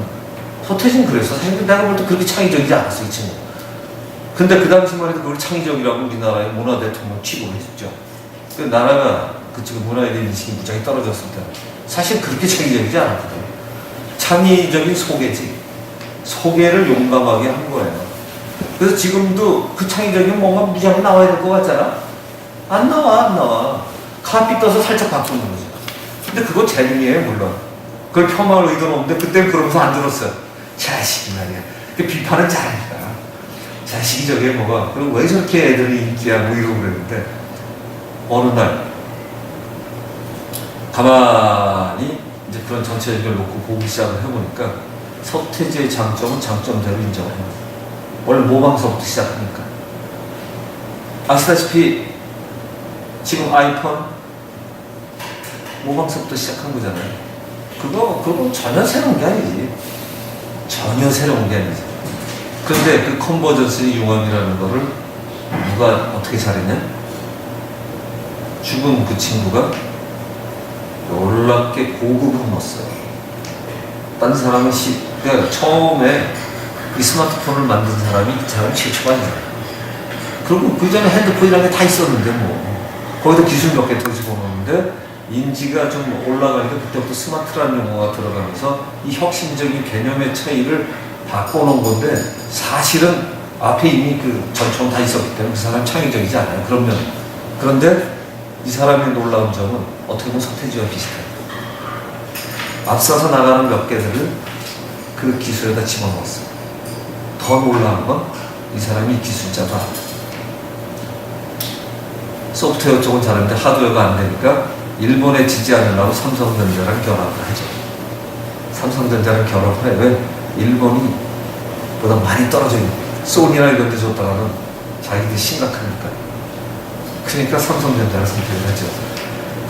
서태지는 그랬어. 사실 내가 볼 때 그렇게 창의적이지 않았어 이 친구. 근데 그 당시만 해도 그걸 창의적이라고 우리나라의 문화 대통령 취급을 했었죠. 그 나라가 그 지금 문화에 대한 인식이 무지하게 떨어졌을 때 사실 그렇게 창의적이지 않았거든. 창의적인 소개지. 소개를 용감하게 한 거예요. 그래서 지금도 그 창의적인 뭔가 무지하게 나와야 될 것 같잖아? 안 나와. 카피 떠서 살짝 바꾸는 거죠. 근데 그거 재능이에요, 물론. 그걸 폄하할 의도는 없는데 그때는 그러면서 안 들었어요. 자식이 말이야. 그 비판은 잘하니까. 자식이 저게 뭐가. 그리고 왜 저렇게 애들이 인기야, 뭐 이러고 그랬는데 어느 날 가만히 이제 그런 전체적을 놓고 보기 시작을 해보니까 서태지의 장점은 장점대로 인정을 해요. 원래 모방서부터 시작하니까. 아시다시피 지금 아이폰 모방서부터 시작한 거잖아요. 그거 전혀 새로운 게 아니지. 전혀 새로운 게 아니지. 근데 그 컨버전스의 융합이라는 거를 누가 어떻게 잘했냐? 죽은 그 친구가 놀랍게 고급을 넣었어요. 딴 사람은 그러니까 처음에 이 스마트폰을 만든 사람이 그 사람이 최초가 아니에요. 그리고 그 전에 핸드폰이라는 게 다 있었는데 뭐 거기다 기술 몇 개 더 집어넣는데 인지가 좀 올라가니까 그때부터 스마트라는 용어가 들어가면서 이 혁신적인 개념의 차이를 바꿔놓은 건데 사실은 앞에 이미 그 전통 다 있었기 때문에 그 사람 창의적이지 않아요. 그런데 이 사람의 놀라운 점은 어떻게 보면 서태지와 비슷해요. 앞서서 나가는 몇 개들을 그 기술에다 집어넣었어요. 더 놀라운 건 이 사람이 기술자도 아니에요. 소프트웨어 쪽은 잘하는데 하드웨어가 안 되니까 일본에 지지 않으려고 삼성전자랑 결합을 하죠. 삼성전자랑 결합을 해. 왜? 일본이 보다 많이 떨어져 있는 거예요. 소니나 이런 데 줬다가는 자기들이 심각하니까. 그러니까 삼성전자를 선택을 하죠.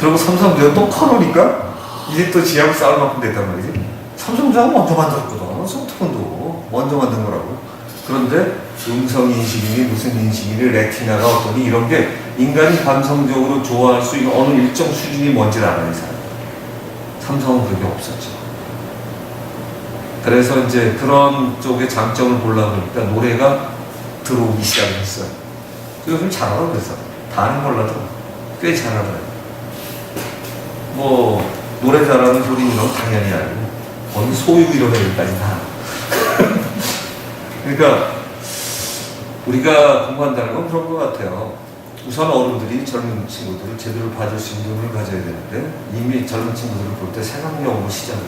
그리고 삼성전자 또 커놓으니까 이제 또 지하고 싸울 만큼 됐단 말이지. 삼성전자가 먼저 만들었거든. 소프트폰도 먼저 만든 거라고. 그런데 음성인식이니 무슨 인식이니 레티나가 어떠니 이런 게 인간이 감성적으로 좋아할 수 있는 어느 일정 수준이 뭔지를 알아야 사람. 삼성은 그게 없었죠. 그래서 이제 그런 쪽의 장점을 보려고 하니까 노래가 들어오기 시작을 했어요. 요즘 잘하라 그래서 다는 몰라도 꽤 잘하더라고요. 뭐 노래 잘하는 소리는 당연히 알고 거기 소유 이런 애들까지 다 그러니까 우리가 공부한다는 건 그런 것 같아요. 우선 어른들이 젊은 친구들을 제대로 봐줄 수 있는 눈을 가져야 되는데 이미 젊은 친구들을 볼 때 생각력으로 시작을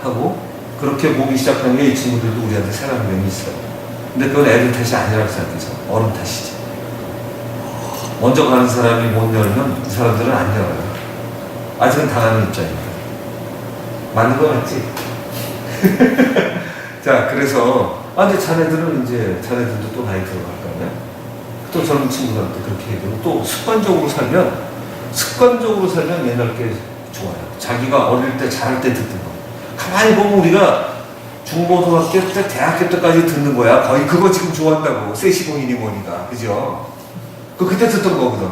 하고 그렇게 보기 시작한 게 이 친구들도 우리한테 생각력이 있어요. 근데 그건 애들 탓이 아니라고 생각해서 어른 탓이죠. 먼저 가는 사람이 못 열면 그 사람들은 안 열어요. 아직은 당하는 입장입니다. 맞는 거 맞지? 자, 그래서 근데 자네들도 또 나이 들어갈 거 아니야? 또 젊은 친구들한테 그렇게 해도 또 습관적으로 살면 옛날 게 좋아요. 자기가 어릴 때 잘할 때 듣던 거. 가만히 보면 우리가 중고등학교 때 대학교 때까지 듣는 거야. 거의 그거 지금 좋아한다고. 세시공이니 뭐니까. 그죠? 그때 듣던 거거든.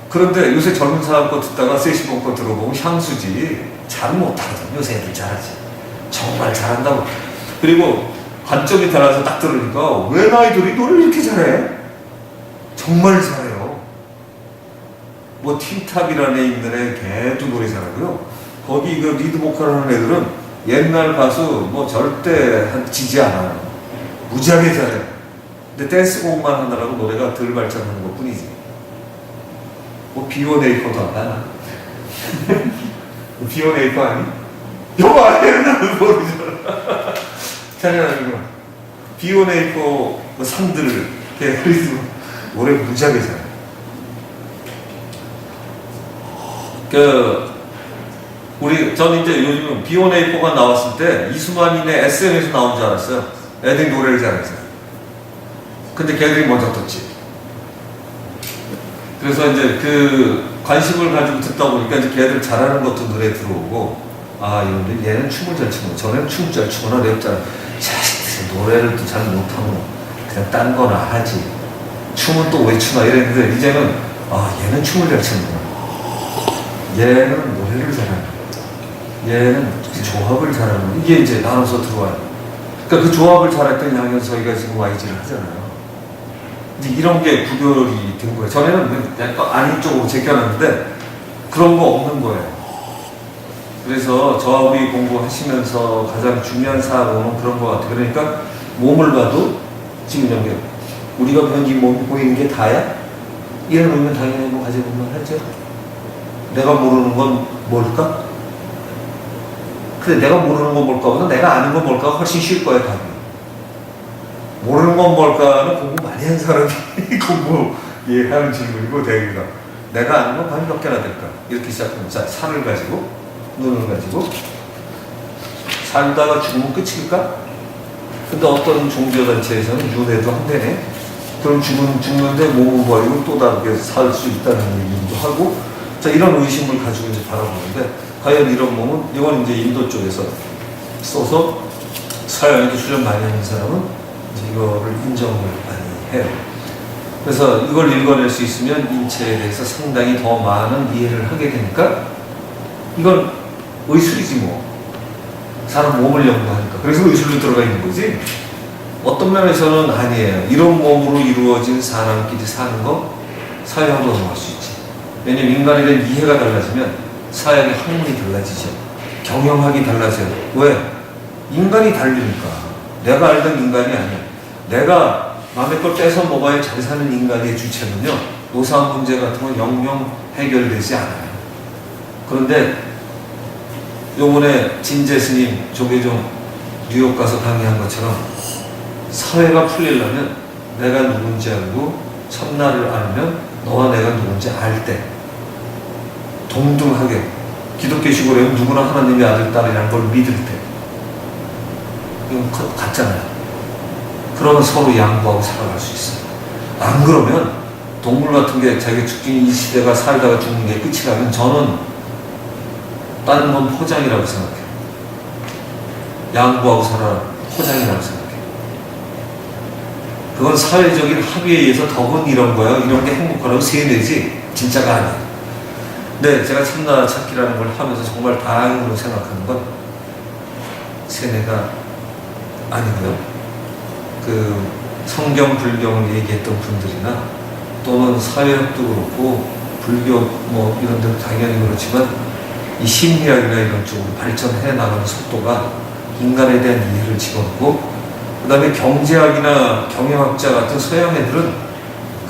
그런데 요새 젊은 사람 거 듣다가 세시공 거 들어보면 향수지. 잘 못하거든. 요새 애들 잘하지. 정말 잘한다고. 그리고 관점이 달라서 딱 들으니까 왜 아이돌이 노래를 이렇게 잘해? 정말 잘해요. 뭐 틴탑이라는 애 있는 애 걔도 노래 잘하고요. 거기 그 리드 보컬 하는 애들은 옛날 가수 뭐 절대 지지 않아요. 무지하게 잘해. 근데 댄스곡만 하느라고 노래가 덜 발전하는 것 뿐이지. 뭐 비오네이커도 알아? 비오네이커 아니? 이거 아니야? 모르잖아. 자네는 비오네이커 산들을 그래서 노래 무지하게 잘해. 저는 이제 요즘 비오네이커가 나왔을 때 이수만이네 SM에서 나온 줄 알았어요. 애들이 노래를 잘해서. 근데 걔들이 먼저 떴지. 그래서 이제 그 관심을 가지고 듣다 보니까 이제 걔들 잘하는 것도 노래 들어오고, 이런데 얘는 춤을 잘 추고, 저는 춤을 잘 추거나 랩잘, 자식들이 노래를 또 잘 못하면 그냥 딴 거나 하지. 춤은 또 왜 추나 이랬는데, 이제는, 얘는 춤을 잘 추는구나. 얘는 노래를 잘하는 얘는 조합을 잘하는 이게 이제 나눠서 들어와요. 그러니까 그 조합을 잘했던 양현석이가 지금 YG를 하잖아요. 이제 이런 게 구별이 된 거예요. 전에는 약간 아닌 쪽으로 제껴놨는데 그런 거 없는 거예요. 그래서 저와 우리 공부하시면서 가장 중요한 사고는 그런 것 같아요. 그러니까 몸을 봐도 지금 이런 게 우리가 보는 이 몸이 보이는 게 다야? 이런 의미는 당연히 뭐 가져보면 하죠. 내가 모르는 건 뭘까? 근데 내가 모르는 건 뭘까보다 내가 아는 건 뭘까가 훨씬 쉬울 거예요, 답이. 모르는 건 뭘까는 공부 많이 한 사람이 공부하는 질문이고, 대기가. 내가 아는 건 과연 몇 개나 될까? 이렇게 시작하면, 자, 산을 가지고, 눈을 가지고, 살다가 죽으면 끝일까? 근데 어떤 종교단체에서는 윤회도 한대네. 그럼 죽는데 몸을 버리고 또 다르게 살 수 있다는 얘기도 하고, 자, 이런 의심을 가지고 이제 바라보는데, 과연 이런 몸은, 이건 이제 인도 쪽에서 써서 서양에도 수련 많이 하는 사람은 이제 이거를 인정을 많이 해요. 그래서 이걸 읽어낼 수 있으면 인체에 대해서 상당히 더 많은 이해를 하게 되니까 이건 의술이지 뭐. 사람 몸을 연구하니까. 그래서 의술로 들어가 있는 거지. 어떤 면에서는 아니에요. 이런 몸으로 이루어진 사람끼리 사는 거 사회학으로 넘어갈 수 있지. 왜냐면 인간에 대한 이해가 달라지면 사회학의 학문이 달라지죠. 경영학이 달라져요. 왜? 인간이 다르니까. 내가 알던 인간이 아니야. 내가 남의 걸 뺏어 먹어야 잘 사는 인간의 주체는요, 노사한 문제 같은 건 영영 해결되지 않아요. 그런데 요번에 진재 스님 조계종 뉴욕 가서 강의한 것처럼 사회가 풀리려면 내가 누군지 알고 첫날을 알면 너와 내가 누군지 알 때 동등하게 기독교식으로 하면 누구나 하나님의 아들 딸이라는 걸 믿을 때 이건 같잖아요. 그러면 서로 양보하고 살아갈 수 있어요. 안 그러면 동물 같은 게 자기 죽긴 이 시대가 살다가 죽는 게 끝이라면 저는 다른 건 포장이라고 생각해요. 양보하고 살아라 포장이라고 생각해요. 그건 사회적인 합의에 의해서 덕은 이런 거예요. 이런 게 행복하라고 세뇌지 진짜가 아니에요. 네, 제가 참나 찾기라는 걸 하면서 정말 다행으로 생각하는 건 세뇌가 아니고요. 그 성경, 불경을 얘기했던 분들이나 또는 사회학도 그렇고 불교 뭐 이런 데도 당연히 그렇지만 이 심리학이나 이런 쪽으로 발전해 나가는 속도가 인간에 대한 이해를 집어넣고 그 다음에 경제학이나 경영학자 같은 서양 애들은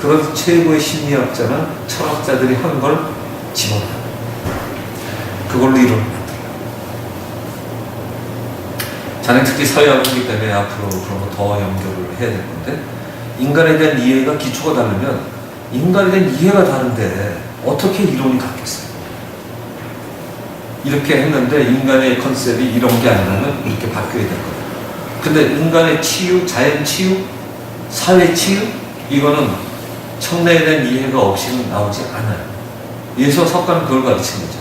그런 최고의 심리학자나 철학자들이 한 걸 집어넣어요. 그걸로 이론을 만들어요. 자네 특히 서양이기 때문에 앞으로 그런 거 더 연결을 해야 될 건데 인간에 대한 이해가 기초가 다르면 인간에 대한 이해가 다른데 어떻게 이론이 같겠어요? 이렇게 했는데 인간의 컨셉이 이런 게 아니라면 이렇게 바뀌어야 될 거예요. 근데 인간의 치유, 자연 치유, 사회 치유 이거는 청래에 대한 이해가 없이는 나오지 않아요. 예수와 석가는 그걸 가르친 거죠.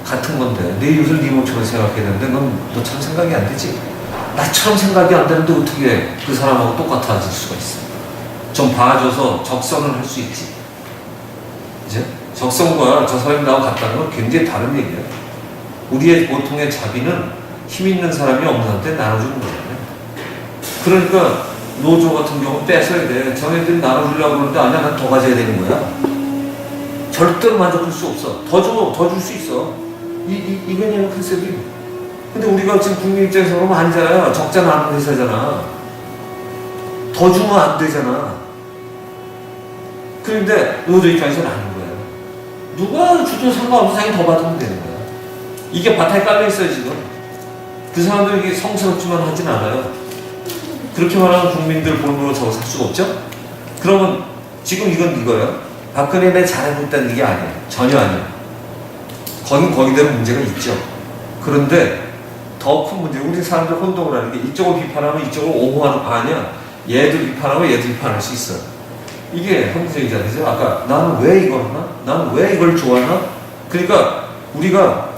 같은 건데 내 이웃을 네 몸처럼 생각해야 되는데 넌 너처럼 생각이 안 되지. 나처럼 생각이 안 되는데 어떻게 그 사람하고 똑같아질 수가 있어. 좀 봐줘서 적성을 할 수 있지. 이제 적성과 저 사람이 나하고 같다는 건 굉장히 다른 얘기예요. 우리의 보통의 자비는 힘 있는 사람이 없는 사람한테 나눠주는 거잖아요. 그러니까 노조 같은 경우는 뺏어야 돼. 저네들이 나눠주려고 그러는데 아니야 난 더 가져야 되는 거야. 절대로 만족할 수 없어. 더 줘, 더 줄 수 있어. 이거냐면 컨셉이. 근데 우리가 지금 국민 입장에서 그러면 아니잖아요. 적자 나는 회사잖아. 더 주면 안 되잖아. 그런데 노조 입장에서는 아닌 거예요. 누가 주도 상관없는 사람이 더 받으면 되는 거야. 이게 바탕에 깔려있어요 지금. 그 사람들이 성스럽지만 하진 않아요. 그렇게 말하면 국민들 볼모로 저거 살 수가 없죠? 그러면 지금 이건 이거예요. 박근혜 내 잘하고 있다는 게 아니에요. 전혀 아니에요. 거긴 거기대로 문제가 있죠. 그런데 더 큰 문제, 우리 사람들 혼동을 하는 게 이쪽을 비판하면 이쪽을 옹호하는 거 아니야. 얘도 비판하고 얘도 비판할 수 있어요. 이게 현실적이잖아요. 아까 나는 왜 이걸 하나? 나는 왜 이걸 좋아하나? 그러니까 우리가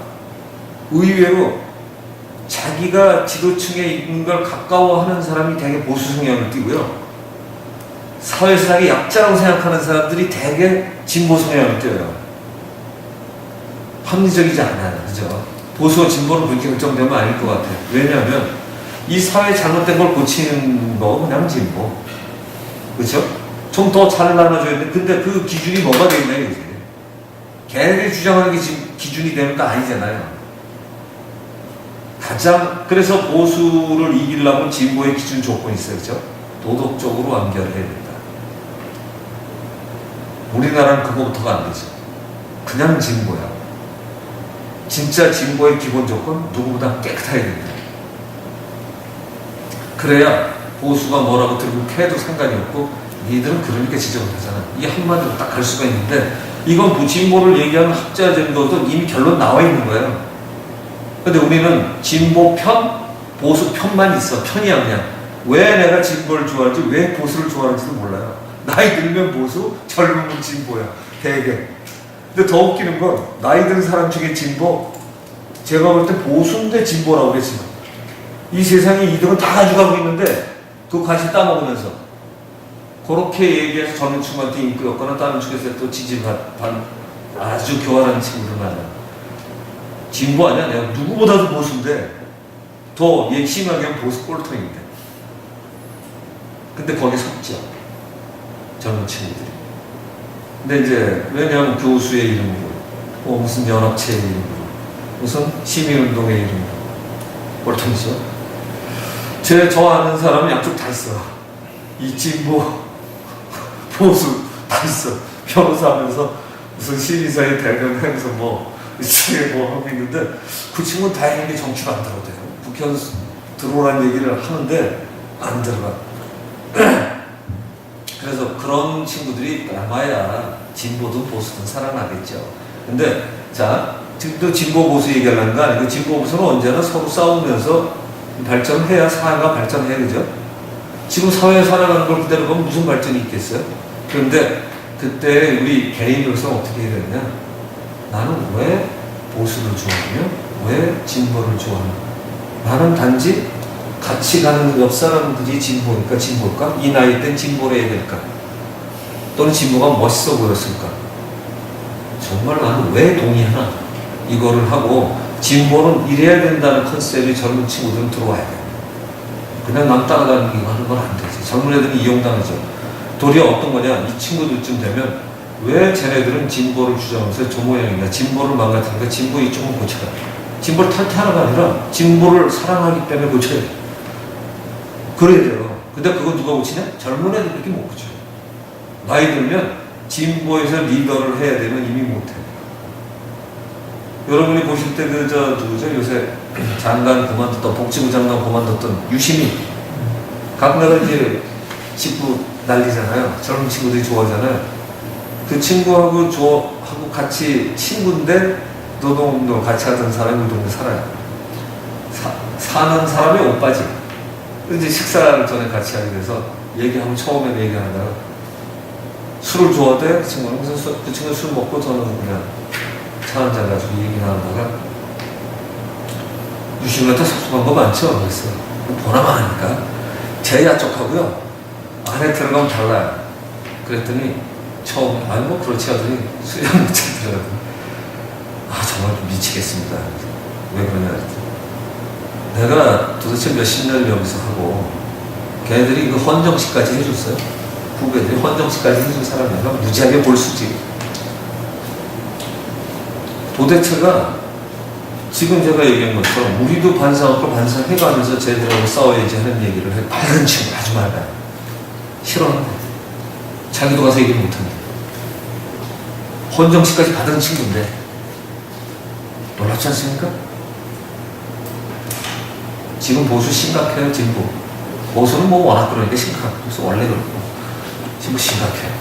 의외로 자기가 지도층에 있는 걸 가까워하는 사람이 되게 보수 성향을 띠고요. 사회사의 약자라고 생각하는 사람들이 되게 진보 성향을 띠어요. 합리적이지 않아요. 그죠? 보수와 진보는 그렇게 결정되면 아닐 것 같아요. 왜냐하면 이 사회 잘못된 걸 고치는 거 그냥 진보. 그렇죠? 좀 더 잘 나눠줘야 돼. 근데 그 기준이 뭐가 되겠나요, 이제? 걔네들이 주장하는 게 지금 기준이 되는 거 아니잖아요. 가장, 그래서 보수를 이기려면 진보의 기준 조건이 있어요. 그렇죠? 도덕적으로 완결해야 된다. 우리나라는 그거부터가 안 되죠. 그냥 진보야. 진짜 진보의 기본 조건 누구보다 깨끗해야 된다. 그래야 보수가 뭐라고 들고 해도 상관이 없고 니들은 그러니까 지적을 하잖아. 이게 한마디로 딱 갈 수가 있는데 이건 진보를 얘기하는 학자 정도도 이미 결론 나와 있는 거예요. 근데 우리는 진보 편, 보수 편만 있어. 편이야 그냥. 왜 내가 진보를 좋아할지 왜 보수를 좋아하는지도 몰라요. 나이 들면 보수, 젊으면 진보야. 되게. 근데 더 웃기는 건 나이 든 사람 중에 진보, 제가 볼 때 보수인데 진보라고 그래 지금. 이 세상에 이득은 다 가져가고 있는데 그거 같이 따먹으면서 그렇게 얘기해서 젊은 친구한테 인기였거나 다른 축에서 또 지지받은 아주 교활한 친구들 만나. 진보 아니야? 내가 누구보다도 보수인데 더 심하게 하면 보수 꼴통인데. 근데 거기 섰죠. 젊은 친구들이. 근데 이제 왜냐하면 교수의 이름으로, 무슨 연합체의 이름으로, 무슨 시민운동의 이름으로 꼴통이죠. 저 아는 사람은 양쪽 다 있어. 이 진보, 보수 다 있어. 변호사 하면서 무슨 시민사회 대변하면서 지금 하고 있는데 그 친구는 다행히 정치가 안 들어도 돼요. 국회의원 들어오라는 얘기를 하는데 안 들어가. 그래서 그런 친구들이 남아야 진보든 보수든 살아나겠죠. 근데 자, 지금도 진보 보수 얘기하려는 거 아니고 진보 보수는 언제나 서로 싸우면서 발전해야 사회가 발전해, 그죠? 지금 사회에 살아가는 걸 그대로 보면 무슨 발전이 있겠어요? 그런데 그때 우리 개인으로서 어떻게 해야 되냐? 나는 왜 보수를 좋아하며 왜 진보를 좋아하냐? 나는 단지 같이 가는 옆 사람들이 진보니까 진보일까? 이 나이 땐 진보를 해야 될까? 또는 진보가 멋있어 보였을까? 정말 나는 왜 동의하나? 이거를 하고 진보는 이래야 된다는 컨셉이 젊은 친구들은 들어와야 돼. 그냥 남 따라가는 거 하는 건 안 되지. 젊은 애들은 이용당하죠. 도리어 어떤 거냐? 이 친구들쯤 되면 왜 쟤네들은 진보를 주장하면서 저 모양이냐? 진보를 망가뜨리니까 진보 이쪽은 고쳐라. 진보를 탈퇴하라가 아니라 진보를 사랑하기 때문에 고쳐야 돼. 그래야 돼요. 근데 그거 누가 고치냐? 젊은 애들밖에 못 고쳐요. 나이 들면 진보에서 리더를 해야 되면 이미 못해. 여러분이 보실 때 누구죠? 요새 장관 그만뒀던, 복지부 장관 그만뒀던 유시민. 가끔가다 이제 직구 난리잖아요. 젊은 친구들이 좋아하잖아요. 그 친구하고 같이 친구인데 노동운동 같이 하던 사람이 우리 동네 살아요. 사는 사람이 오빠지. 이제 식사를 전에 같이 하게 돼서 얘기하면 처음에 얘기하다가 술을 좋아하대. 그 친구는 그 친구 술 먹고 저는 그냥 차 한잔 가지고 얘기 나누다가 유시민한테 섭섭한 거 많죠? 그래서 보나마 하니까 제야 쪽하고요 안에 들어가면 달라요. 그랬더니 처음에 그렇지 하더니 수영 못해 들어가더니 정말 좀 미치겠습니다. 왜 그러냐 그랬더니 내가 도대체 몇십 년을 여기서 하고 걔네들이 그 헌정식까지 해줬어요. 후배들이 헌정식까지 해준 사람이야. 무지하게 볼수지. 도대체가 지금 제가 얘기한 것처럼 우리도 반성하고 반성해가면서 쟤들하고 싸워야지 하는 얘기를 해. 다른 친구 아주 많아요. 싫어하는데 자기도 가서 얘기 못하는데 헌정식까지 받은 친구인데 놀랍지 않습니까? 지금 보수 심각해요. 진보 보수는 워낙 그러니까 심각하고 그래서 원래 그렇고 지금 심각해요.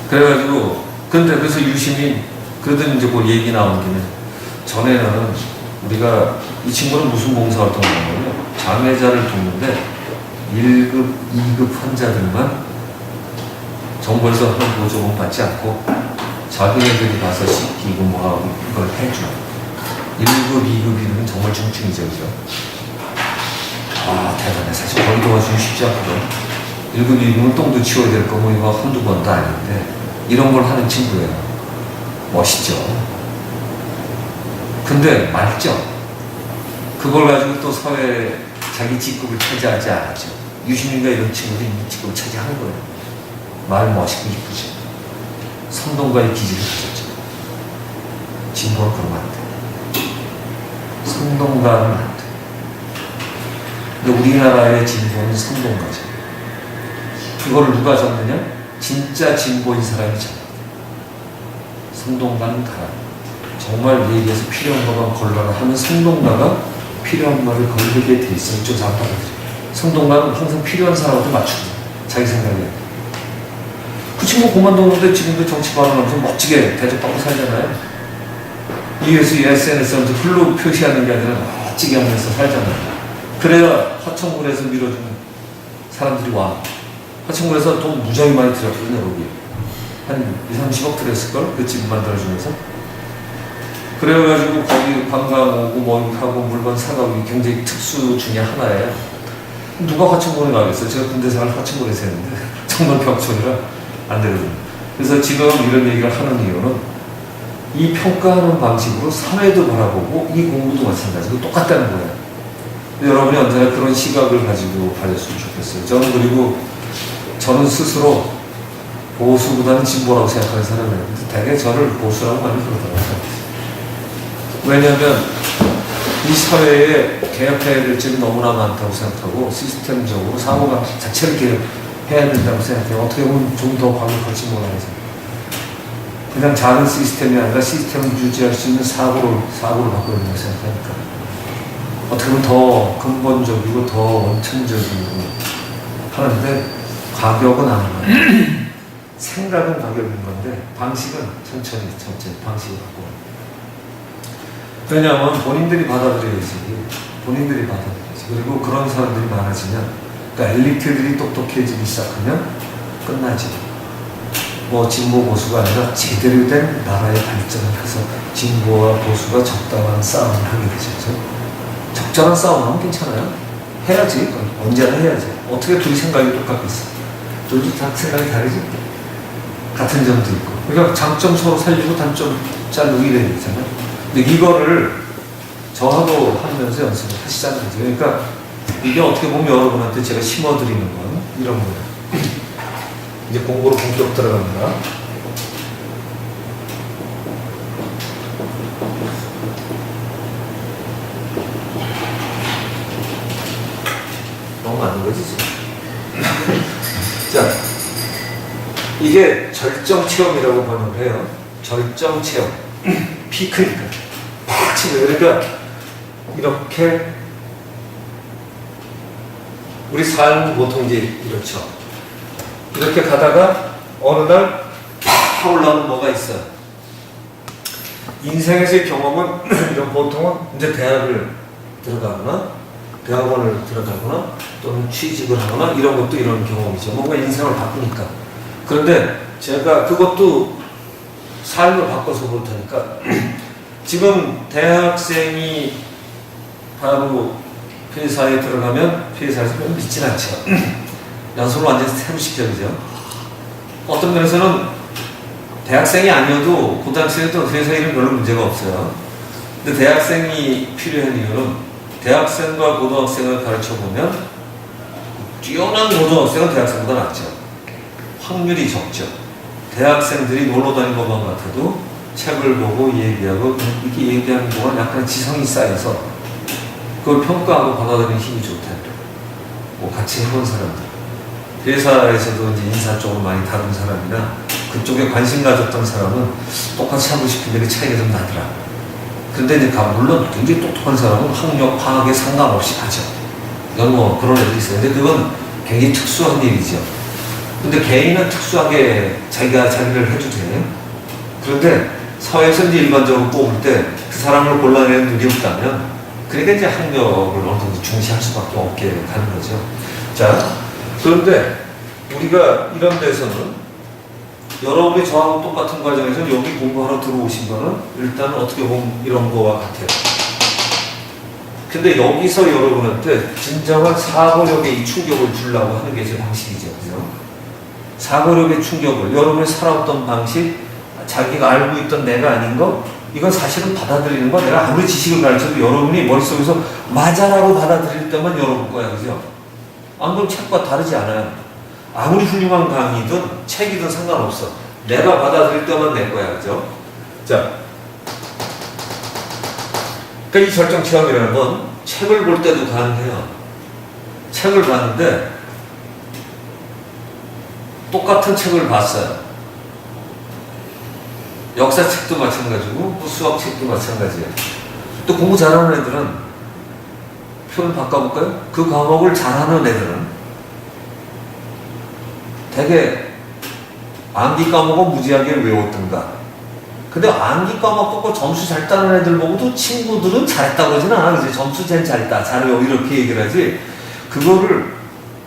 그래가지고 그래서 유시민 그러더니 이제 그 얘기 나온 김에 전에는 우리가 이 친구는 무슨 봉사활동을 하는 거냐면 장애자를 돕는데 1급, 2급 환자들만 정부에서 하는 보조금 받지 않고 자기네들이 가서 씻기고 하고 이걸 해줘요. 1급, 2급이면 정말 중증이죠, 그죠? 대단해. 사실 거기 도와주기 쉽지 않거든. 1급, 2급은 똥도 치워야 될 거고 이거 한두 번도 아닌데 이런 걸 하는 친구예요. 멋있죠. 근데 맑죠. 그걸 가지고 또 사회에 자기 직급을 차지하지 않았죠. 유시민과 이런 친구들이 이 직급을 차지하는 거예요. 말 멋있고 이쁘죠. 선동가의 기질을 가졌죠. 진보는 그러면 안 돼. 선동가는 안 돼. 근데 우리나라의 진보는 선동가죠. 그거를 누가 잡느냐? 진짜 진보인 사람이 잡아요. 선동가는 가라. 정말 얘기해서 필요한 것만 걸러라 하면 선동가가 필요한 말을 걸리게 돼 있어요. 이쪽 잡아들여요. 선동가는 항상 필요한 사람한테 맞추고 자기 생각에. 그 친구 그만뒀는데 지금도 정치 발언하면서 멋지게 대접받고 살잖아요. 이에서 SNS에 글로 표시하는 게 아니라 멋지게 하면서 살잖아요. 그래야 화천군에서 밀어주는 사람들이 와. 화천군에서 돈 무지하게 많이 들였거든요. 거기 한 2, 30억 들였을걸? 그 집 만들어주면서. 그래가지고 거기 관광 오고 하고 물건 사가고 굉장히 특수 중에 하나예요. 누가 화천군에 가겠어요? 제가 군대 생활 화천군에서 했는데 정말 벽촌이라 안 되거든요. 그래서 지금 이런 얘기를 하는 이유는 이 평가하는 방식으로 사회도 바라보고 이 공부도 마찬가지고 똑같다는 거예요. 여러분이 언제나 그런 시각을 가지고 가졌으면 좋겠어요. 저는 스스로 보수보다는 진보라고 생각하는 사람이에요. 대개 저를 보수라고 많이 그러더라고요. 왜냐하면 이 사회에 개혁해야 될 점이 너무나 많다고 생각하고 시스템적으로 사고방식 자체를 개혁해야 된다고 생각해요. 어떻게 보면 좀 더 과격할지 몰라서 그냥 작은 시스템이 아니라 시스템을 유지할 수 있는 사고를 바꿔야 된다고 생각하니까 어떻게 보면 더 근본적이고 더 원천적이고 하는데 가격은 아니에요. 생각은 가격인 건데 방식은 천천히 방식을 바꿔요. 왜냐하면 본인들이 받아들여야지. 그리고 그런 사람들이 많아지면, 그러니까 엘리트들이 똑똑해지기 시작하면 끝나지. 뭐 진보 보수가 아니라 제대로 된 나라의 발전을 해서 진보와 보수가 적당한 싸움을 하게 되죠. 적절한 싸움하면 괜찮아요. 해야지. 언제나 해야지. 어떻게 둘이 생각이 똑같겠어? 둘이 다 생각이 다르지? 같은 점도 있고. 그러니까 장점 서로 살리고 단점 자르고 이래야 되잖아요. 근데 이거를 저하고 하면서 연습을 하시자는 거죠. 그러니까 이게 어떻게 보면 여러분한테 제가 심어드리는 건 이런 거예요. 이제 공부로 본격 들어갑니다. 너무 많은 거지 지금. 자, 이게 절정 체험이라고 번역을 해요. 절정 체험. 피크니까. 팍 치고. 그러니까 이렇게 우리 삶은 보통 이제 이렇죠. 이렇게 가다가 어느 날 팍 올라오는 뭐가 있어요. 인생에서의 경험은 이런 보통은 이제 대학을 들어가거나 대학원을 들어가거나 또는 취직을 하거나 이런 것도 이런 경험이죠. 뭔가 인생을 바꾸니까. 그런데 제가 그것도 삶을 바꿔서 볼 테니까 지금 대학생이 바로 회사에 들어가면 회사에서 별로 믿진 않죠. 연수를 완전히 새로 시켜야죠. 어떤 면에서는 대학생이 아니어도 고등학생도 회사 일은 별로 문제가 없어요. 근데 대학생이 필요한 이유는 대학생과 고등학생을 가르쳐보면 뛰어난 고등학생은 대학생보다 낫죠. 확률이 적죠. 대학생들이 놀러 다니는 것만 같아도 책을 보고 얘기하고 이렇게 얘기하는 동안 약간 지성이 쌓여서 그걸 평가하고 받아들이는 힘이 좋다. 뭐 같이 해본 사람들. 회사에서도 이제 인사 쪽으로 많이 다룬 사람이나 그쪽에 관심 가졌던 사람은 똑같이 하고 싶은데 그 차이가 좀 나더라. 근데 이제 물론 굉장히 똑똑한 사람은 학력, 과학에 상관없이 하죠. 이건 뭐 그런 애들이 있어요. 근데 그건 굉장히 특수한 일이죠. 근데 개인은 특수하게 자기가 자기를 해도 돼요. 그런데 사회에서 이제 일반적으로 뽑을 때 그 사람을 골라내는 눈이 없다면 그러니까 이제 학력을 어느 정도 중시할 수밖에 없게 가는 거죠. 자, 그런데 우리가 이런 데서는 여러분이 저하고 똑같은 과정에서 여기 공부하러 들어오신 거는 일단은 어떻게 보면 이런 거와 같아요. 근데 여기서 여러분한테 진정한 사고력의 이 충격을 주려고 하는 게 제 방식이죠. 그죠? 사고력의 충격을, 여러분이 살아왔던 방식, 자기가 알고 있던 내가 아닌 거, 이건 사실은 받아들이는 거, 내가 아무리 지식을 가르쳐도 여러분이 머릿속에서 맞아라고 받아들일 때만 여러분 거야. 그죠? 안 그럼 책과 다르지 않아요. 아무리 훌륭한 강의든 책이든 상관없어. 내가 받아들일 때만 내 거야. 그죠? 자. 그러니까 이 절정 체험이라는 건 책을 볼 때도 가능해요. 책을 봤는데 똑같은 책을 봤어요. 역사책도 마찬가지고 뭐 수학책도 마찬가지예요. 또 공부 잘하는 애들은 표현 바꿔볼까요? 그 과목을 잘하는 애들은 되게 암기 과목은 무지하게 외웠던가. 근데 암기 과목 갖고 점수 잘 따는 애들 보고도 친구들은 잘했다고 그러진 않아. 그지? 점수 제일 잘했다. 잘해요. 이렇게 얘기를 하지. 그거를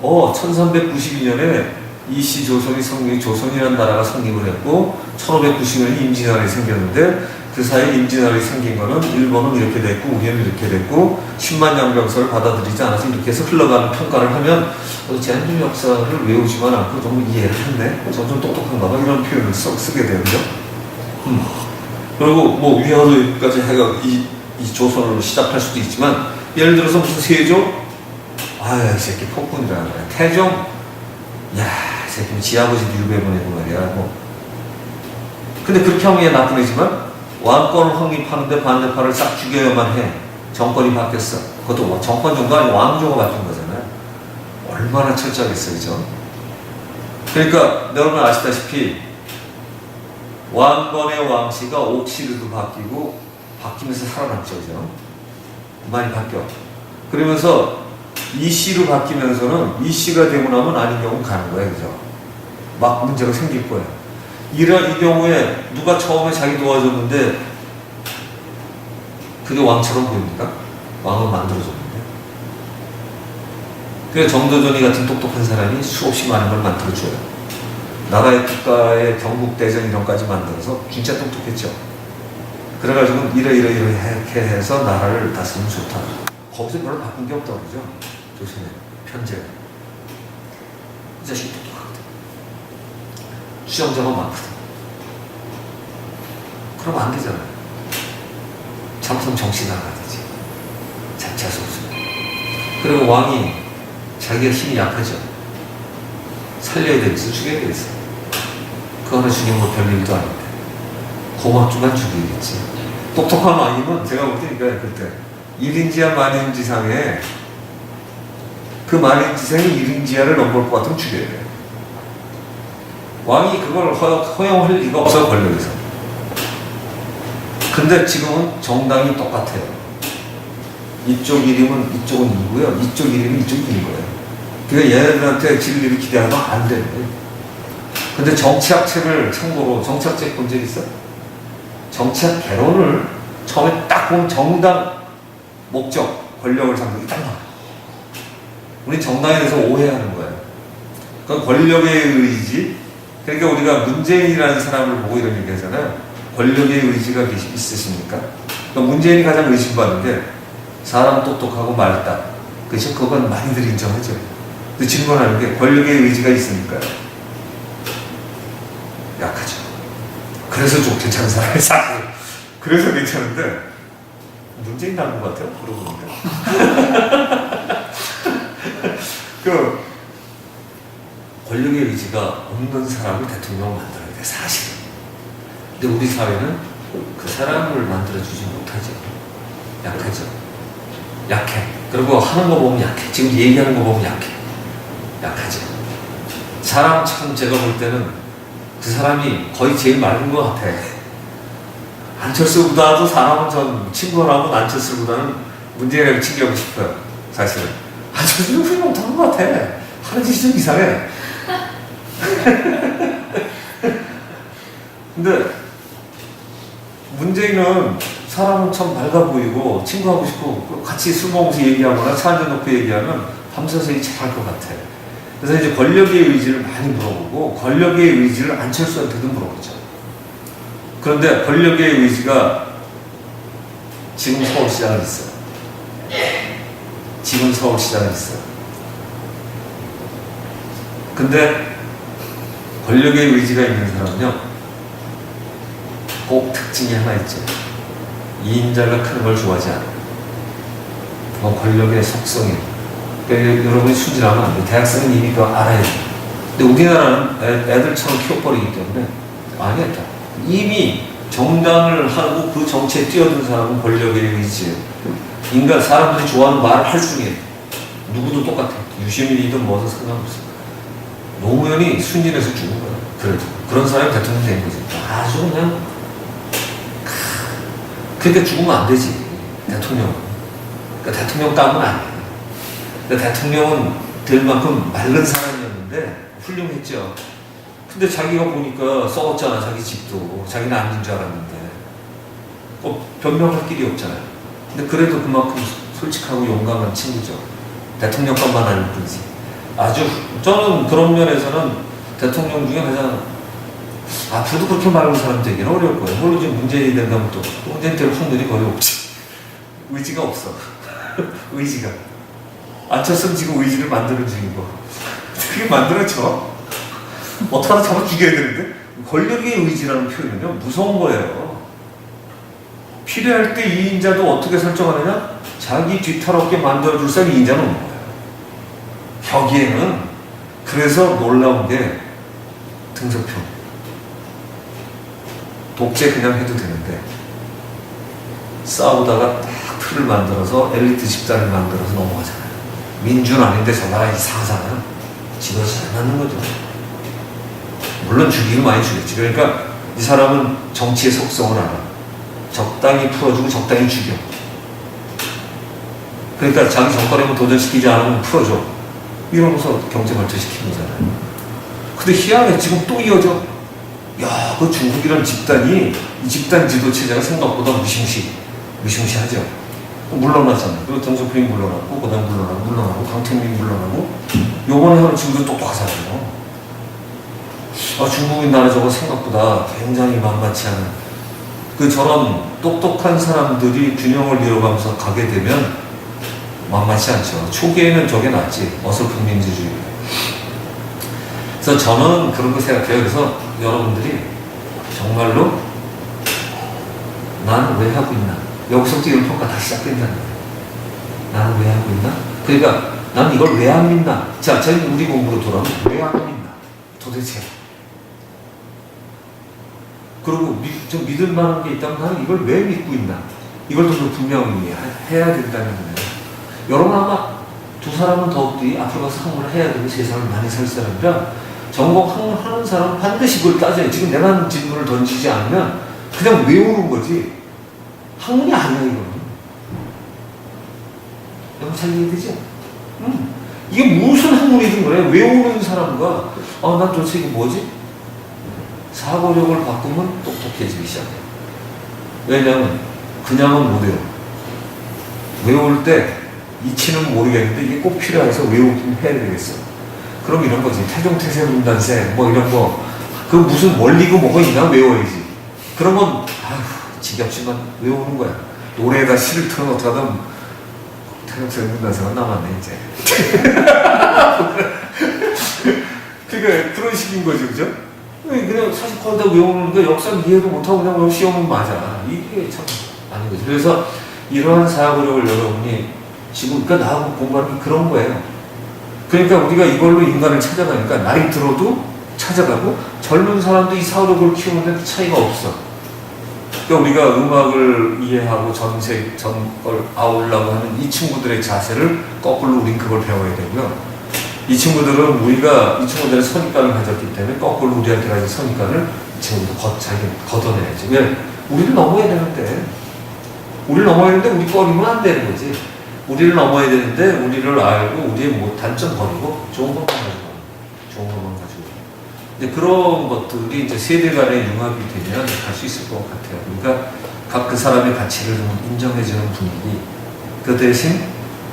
1392년에 이씨 조선이 조선이라는 나라가 성립을 했고 1590년에 임진왜란이 생겼는데 그 그 사이에 임진왜란이 생긴 거는 일본은 이렇게 됐고 우리는 이렇게 됐고 10만 양병설을 받아들이지 않아서 이렇게 해서 흘러가는 평가를 하면 제한주의 역사를 외우지만 않고 좀 이해를 했네. 좀 똑똑한가 봐. 이런 표현을 쓰게 되는죠. 그리고 뭐 위화도까지 해가 이 조선으로 시작할 수도 있지만 예를 들어서 무슨 세조? 아유 이 새끼 폭군이라 그래. 태종? 야 이 새끼는 지 아버지도 유배 보내고 말이야. 뭐. 근데 그렇게 하면 얘 나쁜 애지만 왕권을 확립하는데 반대파를 싹 죽여야만 해. 정권이 바뀌었어. 그것도 정권 정도 아니고 왕조가 바뀐 거잖아요. 얼마나 철저하겠어요, 그죠? 그러니까 여러분 아시다시피 왕건의 왕씨가 옥시로도 바뀌고 바뀌면서 살아남죠, 그죠? 많이 바뀌어. 그러면서 이씨로 바뀌면서는 이씨가 되고 나면 아닌 경우는 가는 거예요, 그죠? 막 문제가 생길 거예요. 이 경우에 누가 처음에 자기 도와줬는데 그게 왕처럼 보입니까? 왕을 만들어줬는데. 그래서 정도전이 같은 똑똑한 사람이 수없이 많은 걸 만들어줘요. 나라의 국가의 경국대전 이런까지 만들어서 진짜 똑똑했죠. 그래가지고 이렇게 해서 나라를 다스리면 좋다. 거기서 별로 바꾼 게 없다고 그러죠. 조선의 편제가. 이 자식이 똑똑하거든. 수영자가 많거든. 그러면 안 되잖아요. 잘못하면 정신 나가야 되지. 자소서. 그리고 왕이 자기가 힘이 약하죠. 살려야 되겠어, 죽여야 되겠어. 그 하나 죽이면 뭐 별일도 아닌데. 고맙지만 죽이겠지. 똑똑한 왕이면 제가 볼 때 그때 1인지하 만인지상에 그 만인지상이 1인지하를 넘볼 것 같으면 죽여야 돼요. 왕이 그걸 허용할 리가 없어, 권력에서. 근데 지금은 정당이 똑같아요. 이쪽 이름은 이쪽은 이고요. 이쪽 이름은 이쪽이 인 거예요. 그러니까 얘네들한테 진리를 기대하면 안 되는 거예요. 근데 정치학책을 참고로 정치학책 본 적 있어? 정치학 개론을 처음에 딱 보면 정당 목적, 권력을 상대로 딱 나와요. 우리 정당에 대해서 오해하는 거예요. 그건 권력의 의지. 그러니까 우리가 문재인이라는 사람을 보고 이런 얘기 하잖아요. 권력의 의지가 있으십니까? 그러니까 문재인이 가장 의심받는 게 사람 똑똑하고 맑다. 그렇죠? 그건 많이들 인정하죠. 근데 질문하는 게 권력의 의지가 있습니까? 약하죠. 그래서 좀 괜찮은 사람이 사실. 그래서 괜찮은데 문재인 닮은 것 같아요. 그러고 보니까. 그 권력의 의지가 없는 사람을 대통령을 만들어야 돼, 사실은. 근데 우리 사회는 그 사람을 만들어주지 못하죠. 약하죠. 약해. 그리고 하는 거 보면 약해. 지금 얘기하는 거 보면 약해. 약하죠. 사람 참 제가 볼 때는 그 사람이 거의 제일 맑은 것 같아. 안철수보다도 사람은 전 친구라면 안철수보다는 문재인을 챙겨보고 싶어요. 사실은. 안철수는 훌륭 못하는 것 같아. 하는 짓이 좀 이상해. 근데 문재인은 사람은 참 밝아 보이고 친구하고 싶고 같이 술 먹으면서 얘기하거나 차 한잔 놓고 얘기하면 밤새서 잘할 것 같아. 그래서 이제 권력의 의지를 많이 물어보고 권력의 의지를 안철수한테도 물어보죠. 그런데 권력의 의지가 지금 서울시장은 있어요. 지금 서울시장은 있어요. 근데 권력의 의지가 있는 사람은요, 꼭 특징이 하나 있죠. 이인자가 큰 걸 좋아하지 않아요. 권력의 속성이. 그러니까 여러분이 순진하면 안 돼요. 대학생은 이미 그거 알아야 돼요. 근데 우리나라는 애들처럼 키워버리기 때문에 아니었다. 이미 정당을 하고 그 정치에 뛰어든 사람은 권력의 의지예요. 인간, 사람들이 좋아하는 말을 할 중에 누구도 똑같아. 유시민이든 뭐든 상관없어. 노무현이 순진해서 죽은 거야. 그래도 그런 사람이 대통령 된 거지. 아주 그냥 그러니까 죽으면 안 되지. 대통령은. 그러니까 대통령 감은 아니에요. 그러니까 대통령은 될 만큼 맑은 사람이었는데 훌륭했죠. 근데 자기가 보니까 썩었잖아. 자기 집도. 자기는 아닌 줄 알았는데 변명할 길이 없잖아요. 근데 그래도 그만큼 솔직하고 용감한 친구죠. 대통령감만 아닐 뿐이지. 아주 저는 그런 면에서는 대통령 중에 가장 앞으로도 그렇게 말하는 사람 되기는 어려울 거예요. 물론 지금 문재인이 된다면 또 문재인 될 확률이 거의 없지. 의지가 없어. 의지가. 안철수는 지금 의지를 만드는 중이고. 그게 만들어져. 어떻게 하다 잡아 죽여야 되는데? 권력의 의지라는 표현은요, 무서운 거예요. 필요할 때 2인자도 어떻게 설정하느냐? 자기 뒤탈없게 만들어줄 사람 2인자는 없는 거예요. 벽에는 그래서 놀라운 게 등석표. 독재 그냥 해도 되는데 싸우다가 딱 틀을 만들어서 엘리트 집단을 만들어서 넘어가잖아요. 민주는 아닌데 저 나라 이상하잖아요. 지도자 잘 맞는 거죠. 물론 죽이긴 많이 죽였지. 그러니까 이 사람은 정치의 속성을 알아. 적당히 풀어주고 적당히 죽여. 그러니까 자기 정권에 도전시키지 않으면 풀어줘. 이러면서 경제 발전시키는 거잖아요. 근데 희한해. 지금 또 이어져. 야, 그 중국이라는 집단이, 이 집단 지도 체제가 생각보다 무시무시하죠. 물러났잖아요. 그리고 정석표이 물러났고, 그 다음 물러나고, 강택민 물러나고, 요번에 하는 친구들 똑똑하잖아요. 아, 중국인 나라 저거 생각보다 굉장히 만만치 않은, 저런 똑똑한 사람들이 균형을 이뤄가면서 가게 되면 만만치 않죠. 초기에는 저게 낫지. 어설픈 민주주의. 그래서 저는 그런 거 생각해요. 그래서 여러분들이 정말로 나는 왜 하고 있나? 여기서부터 이런 평가 다시 시작된다는 거예요. 나는 왜 하고 있나? 그러니까 나는 이걸 왜 안 믿나? 자, 저희 우리 공부로 돌아오면 왜 안 믿나? 도대체. 그리고 좀 믿을 만한 게 있다면 나는 이걸 왜 믿고 있나? 이걸 좀 분명히 해야 된다는 거예요. 여러분 아마 두 사람은 더욱이 앞으로 가서 학문을 해야 되고 세상을 많이 살 사람이라 전공 학문하는 사람은 반드시 그걸 따져요. 지금 내가 질문을 던지지 않으면 그냥 외우는 거지. 학문이 아니야, 이거는. 여러분 잘 이해되죠? 이게 무슨 학문이든 그래. 외우는 사람과, 난 도대체 이게 뭐지? 사고력을 바꾸면 똑똑해지기 시작해요. 왜냐하면, 그냥은 못 외워. 외울 때, 이치는 모르겠는데, 이게 꼭 필요해서 외우긴 해야 되겠어. 그럼 이런 거지. 태종태세 분단세, 뭐 이런 거. 그 무슨 원리고 뭐가 있나 외워야지. 그러면, 지겹지만 외우는 거야. 노래에다 시를 틀어놓다가 태종태세 분단세가 남았네, 이제. 그러니까 그런 식인 거죠, 그죠? 그냥 사실 거의 다 외우는 거 역사 이해도 못하고 그냥 시험은 맞아. 이게 참 아닌 거죠. 그래서 이러한 사고력을 여러분이 지금, 그러니까 나하고 공부하는 게 그런 거예요. 그러니까 우리가 이걸로 인간을 찾아가니까 나이 들어도 찾아가고 젊은 사람도 이 사고력을 키우는데 차이가 없어. 그러니까 우리가 음악을 이해하고 전걸 아우려고 하는 이 친구들의 자세를 거꾸로 우린 그걸 배워야 되고요. 이 친구들은 선입관을 가졌기 때문에 거꾸로 우리한테 가진 선입관을 이 친구도 자기 걷어내야지. 왜? 우리를 넘어야 되는데. 우리를 넘어야 되는데 우리 꺼리면 안 되는 거지. 우리를 넘어야 되는데 우리를 알고 우리의 단점 버리고 좋은 것만 가지고. 이제 그런 것들이 이제 세대 간의 융합이 되면 갈 수 있을 것 같아요. 그러니까 각 그 사람의 가치를 좀 인정해주는 분위기. 그 대신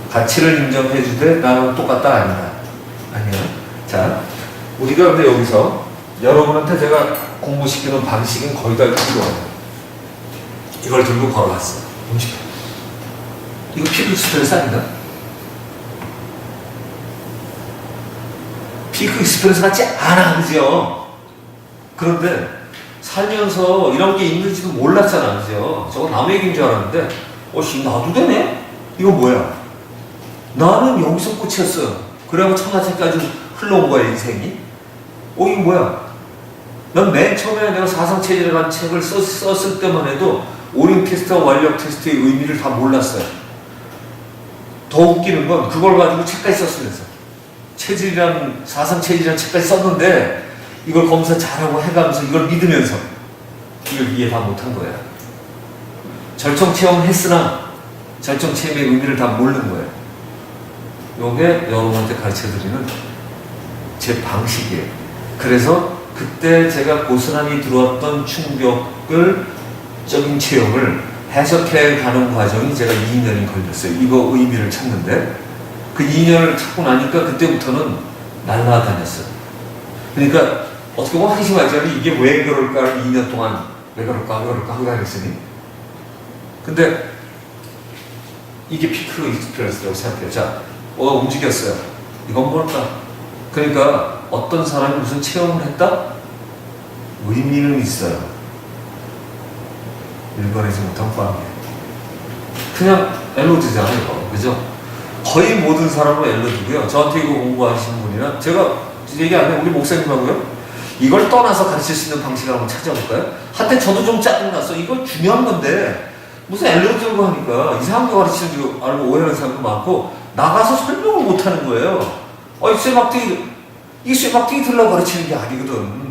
가치를 인정해주되 나는 똑같다 아니다. 아니요. 자, 우리가 근데 여기서 여러분한테 제가 공부시키는 방식은 거의 다 이거예요. 이걸 들고 걸어갔어. 이거 피크 익스프레스 아닌가? 피크 익스프레스 같지 않아, 그죠? 그런데 살면서 이런 게 있는지도 몰랐잖아, 그죠? 저거 남의 얘기인 줄 알았는데, 나도 되네? 이거 뭐야? 나는 여기서 꽂혔어. 그래고 천하책까지 흘러온 거야, 인생이. 이거 뭐야? 난 맨 처음에 내가 사상체제라는 책을 썼을 때만 해도 오링 테스트와 완력 테스트의 의미를 다 몰랐어요. 더 웃기는 건 그걸 가지고 책까지 썼으면서. 사상체질이라는 책까지 썼는데 이걸 검사 잘하고 해가면서 이걸 믿으면서 이걸 이해 다 못한 거야. 절정체험 했으나 절정체험의 의미를 다 모르는 거예요. 요게 여러분한테 가르쳐드리는 제 방식이에요. 그래서 그때 제가 고스란히 들어왔던 충격적인 체험을 해석해 가는 과정이 제가 2년이 걸렸어요. 이거 의미를 찾는데 그 2년을 찾고 나니까 그때부터는 날라다녔어요. 그러니까 어떻게 보면 한심하지만 이게 왜 그럴까를 2년 동안 왜 그럴까 하고 다녔으니. 근데 이게 피크로 익스프레스라고 생각해요. 자, 움직였어요. 이건 뭘까? 그러니까 어떤 사람이 무슨 체험을 했다? 의미는 있어요. 일본에서 못한 빵이에요. 그냥 엘로드잖아요. 그죠? 거의 모든 사람을 엘로드고요. 저한테 이거 공부하시는 분이나 제가 얘기 안 해요. 우리 목사님하고요. 이걸 떠나서 가르칠 수 있는 방식을 한번 찾아볼까요? 한때 저도 좀 짜증났어. 이거 중요한 건데 무슨 엘로드라고 하니까 이상한 거 가르치는 줄 알고 오해하는 사람도 많고 나가서 설명을 못하는 거예요. 이 쇠박대기 들라고 가르치는 게 아니거든.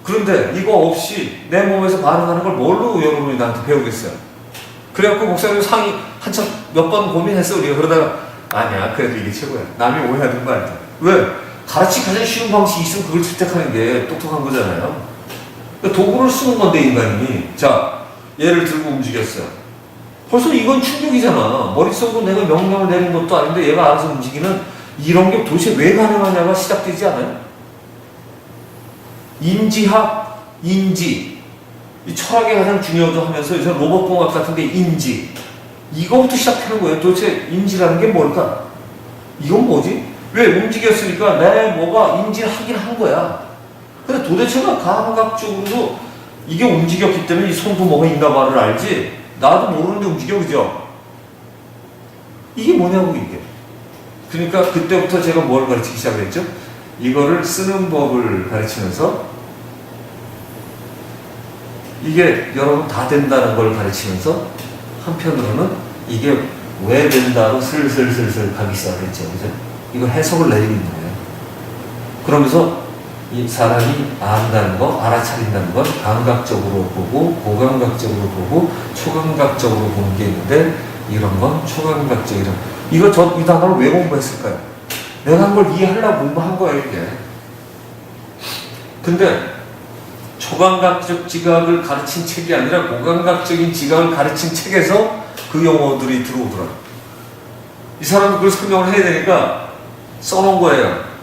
그런데 이거 없이 내 몸에서 반응하는 걸 뭘로 여러분이 나한테 배우겠어요? 그래갖고 목사님 상의 한참 몇 번 고민했어 우리가. 그러다가 아니야 그래도 이게 최고야. 남이 오해하는 거 아니다. 왜? 가르치기 가장 쉬운 방식이 있으면 그걸 채택하는 게 똑똑한 거잖아요. 그러니까 도구를 쓰는 건데 인간이. 자, 얘를 들고 움직였어요. 벌써 이건 충격이잖아. 머릿속으로 내가 명령을 내린 것도 아닌데 얘가 알아서 움직이는 이런 게 도대체 왜 가능하냐가 시작되지 않아요? 인지학, 인지. 이 철학이 가장 중요하다고 하면서 요새 로봇공학 같은데 인지. 이거부터 시작하는 거예요. 도대체 인지라는 게 뭘까? 이건 뭐지? 왜 움직였으니까 내 뭐가 인지를 하긴 한 거야. 근데 도대체가 감각적으로도 이게 움직였기 때문에 이 손도 뭐가 있나 봐를 알지 나도 모르는데 움직여. 그죠? 이게 뭐냐고 이게. 그러니까 그때부터 제가 뭘 가르치기 시작했죠? 이거를 쓰는 법을 가르치면서 이게 여러분 다 된다는 걸 가르치면서 한편으로는 이게 왜 된다로 슬슬슬슬 가기 시작했죠. 그죠? 이거 해석을 내리고 있는 거예요. 그러면서 이 사람이 안다는 거, 알아차린다는 건 감각적으로 보고, 고감각적으로 보고, 초감각적으로 보는 게 있는데, 이런 건 초감각적이라. 이 단어를 왜 공부했을까요? 내가 한 걸 이해하려고 공부한 거예요, 이게. 근데, 초감각적 지각을 가르친 책이 아니라 고감각적인 지각을 가르친 책에서 그 용어들이 들어오더라고요. 이 사람은 그걸 설명을 해야 되니까 써놓은 거예요.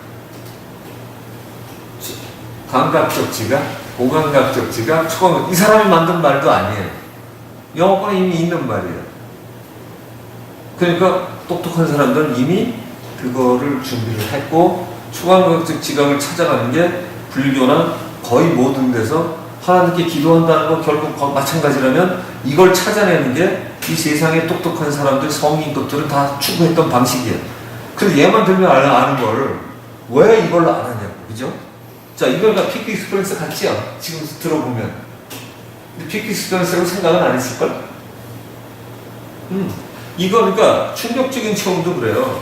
감각적 지각, 고감각적 지각, 초감각. 이 사람이 만든 말도 아니에요. 영어권에 이미 있는 말이에요. 그러니까 똑똑한 사람들은 이미 그거를 준비를 했고 초감각적 지각을 찾아가는 게 불교나 거의 모든 데서 하나님께 기도한다는 거 결국 마찬가지라면 이걸 찾아내는 게 이 세상의 똑똑한 사람들, 성인급들은 다 추구했던 방식이에요. 그래서 얘만 들면 아는 걸 왜 이걸 안 하냐고. 그죠? 자, 이걸 다 피크 익스퍼런스 같지요? 지금 들어보면. 근데 피크 익스퍼런스라고 생각은 안 했을걸? 이거 그러니까 충격적인 체험도 그래요.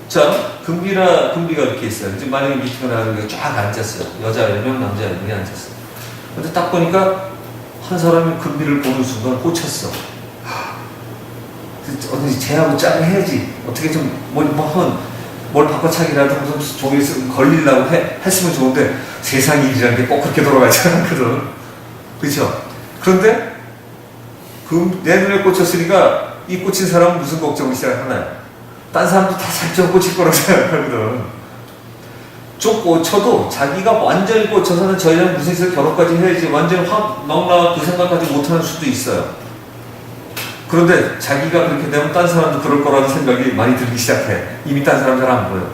자, 금비가 이렇게 있어요. 이제 만약에 미팅을 하는데 쫙 앉았어요. 여자 1명, 남자 1명이 앉았어요. 근데 딱 보니까 한 사람이 금비를 보는 순간 꽂혔어. 어떻게 쟤하고 짱 해야지. 어떻게 좀 뭘 바꿔차기라도 무슨 종이에 걸리려고 했으면 좋은데 세상 일이라는 게 꼭 그렇게 돌아가지 않거든. 그렇죠? 그런데 내 눈에 꽂혔으니까 이 꽂힌 사람은 무슨 걱정을 시작하나요? 딴 사람도 다 살짝 꽂힐 거라고 생각하거든. 좀 꽂혀도 자기가 완전히 꽂혀서는 저희랑 무슨 짓을 결혼까지 해야지 완전히 확 넉나가 그 생각까지 못하는 수도 있어요. 그런데 자기가 그렇게 되면 딴 사람도 그럴 거라는 생각이 많이 들기 시작해. 이미 딴 사람 잘 안 보여.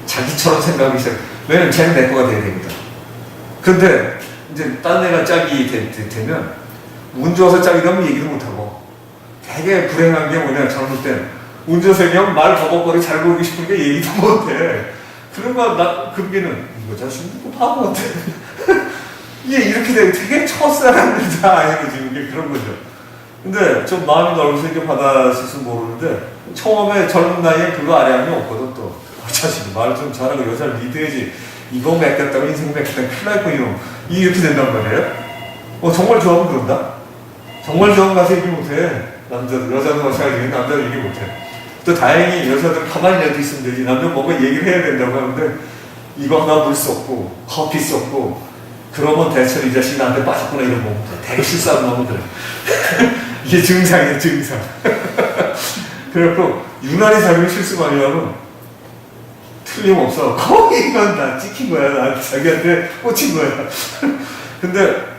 자기처럼 생각하기 시작해. 왜냐면 쟤는 내 거가 돼야 되거든. 그런데 이제 딴 애가 짝이 되면 운 좋아서 짝이 되면 얘기도 못하고 되게 불행한 게 뭐냐 젊을 땐 운 좋아서 그냥 말 버벅거리 잘 보이고 싶은 게 얘기도 못해. 그러면 금비는 이거 자식 누구 바보 같아. 이게 이렇게 되면 되게 첫사람들 다 아니고 지금 이게 그런 거죠. 근데 좀 마음이 넓어서 이렇게 받았을지 모르는데 처음에 젊은 나이에 그거 아량이 없거든 또. 자식 말 좀 잘하고 여자를 리드해야지. 이거 맺겠다고 인생 맺겠다고 큰일 날 거예요. 이렇게 된단 말이에요. 정말 좋아하면 그런다? 정말 좋아하면 가서 얘기 못해. 여자도 마찬가지고 남자도 얘기 못해. 또 다행히 여자들은 가만히라도 있으면 되지. 남자 뭔가 얘기를 해야 된다고 하는데 이거 하나 물 수 없고 커피 수 없고 그러면 대체로 이 자식이 나한테 빠졌구나 이러고 되게 실수하고 나면 그래. 이게 증상이에요 증상. 그래갖고 유난히 자기가 실수 많이 하면 틀림없어. 거기만 다 찍힌 거야. 나 자기한테 꽂힌 거야. 근데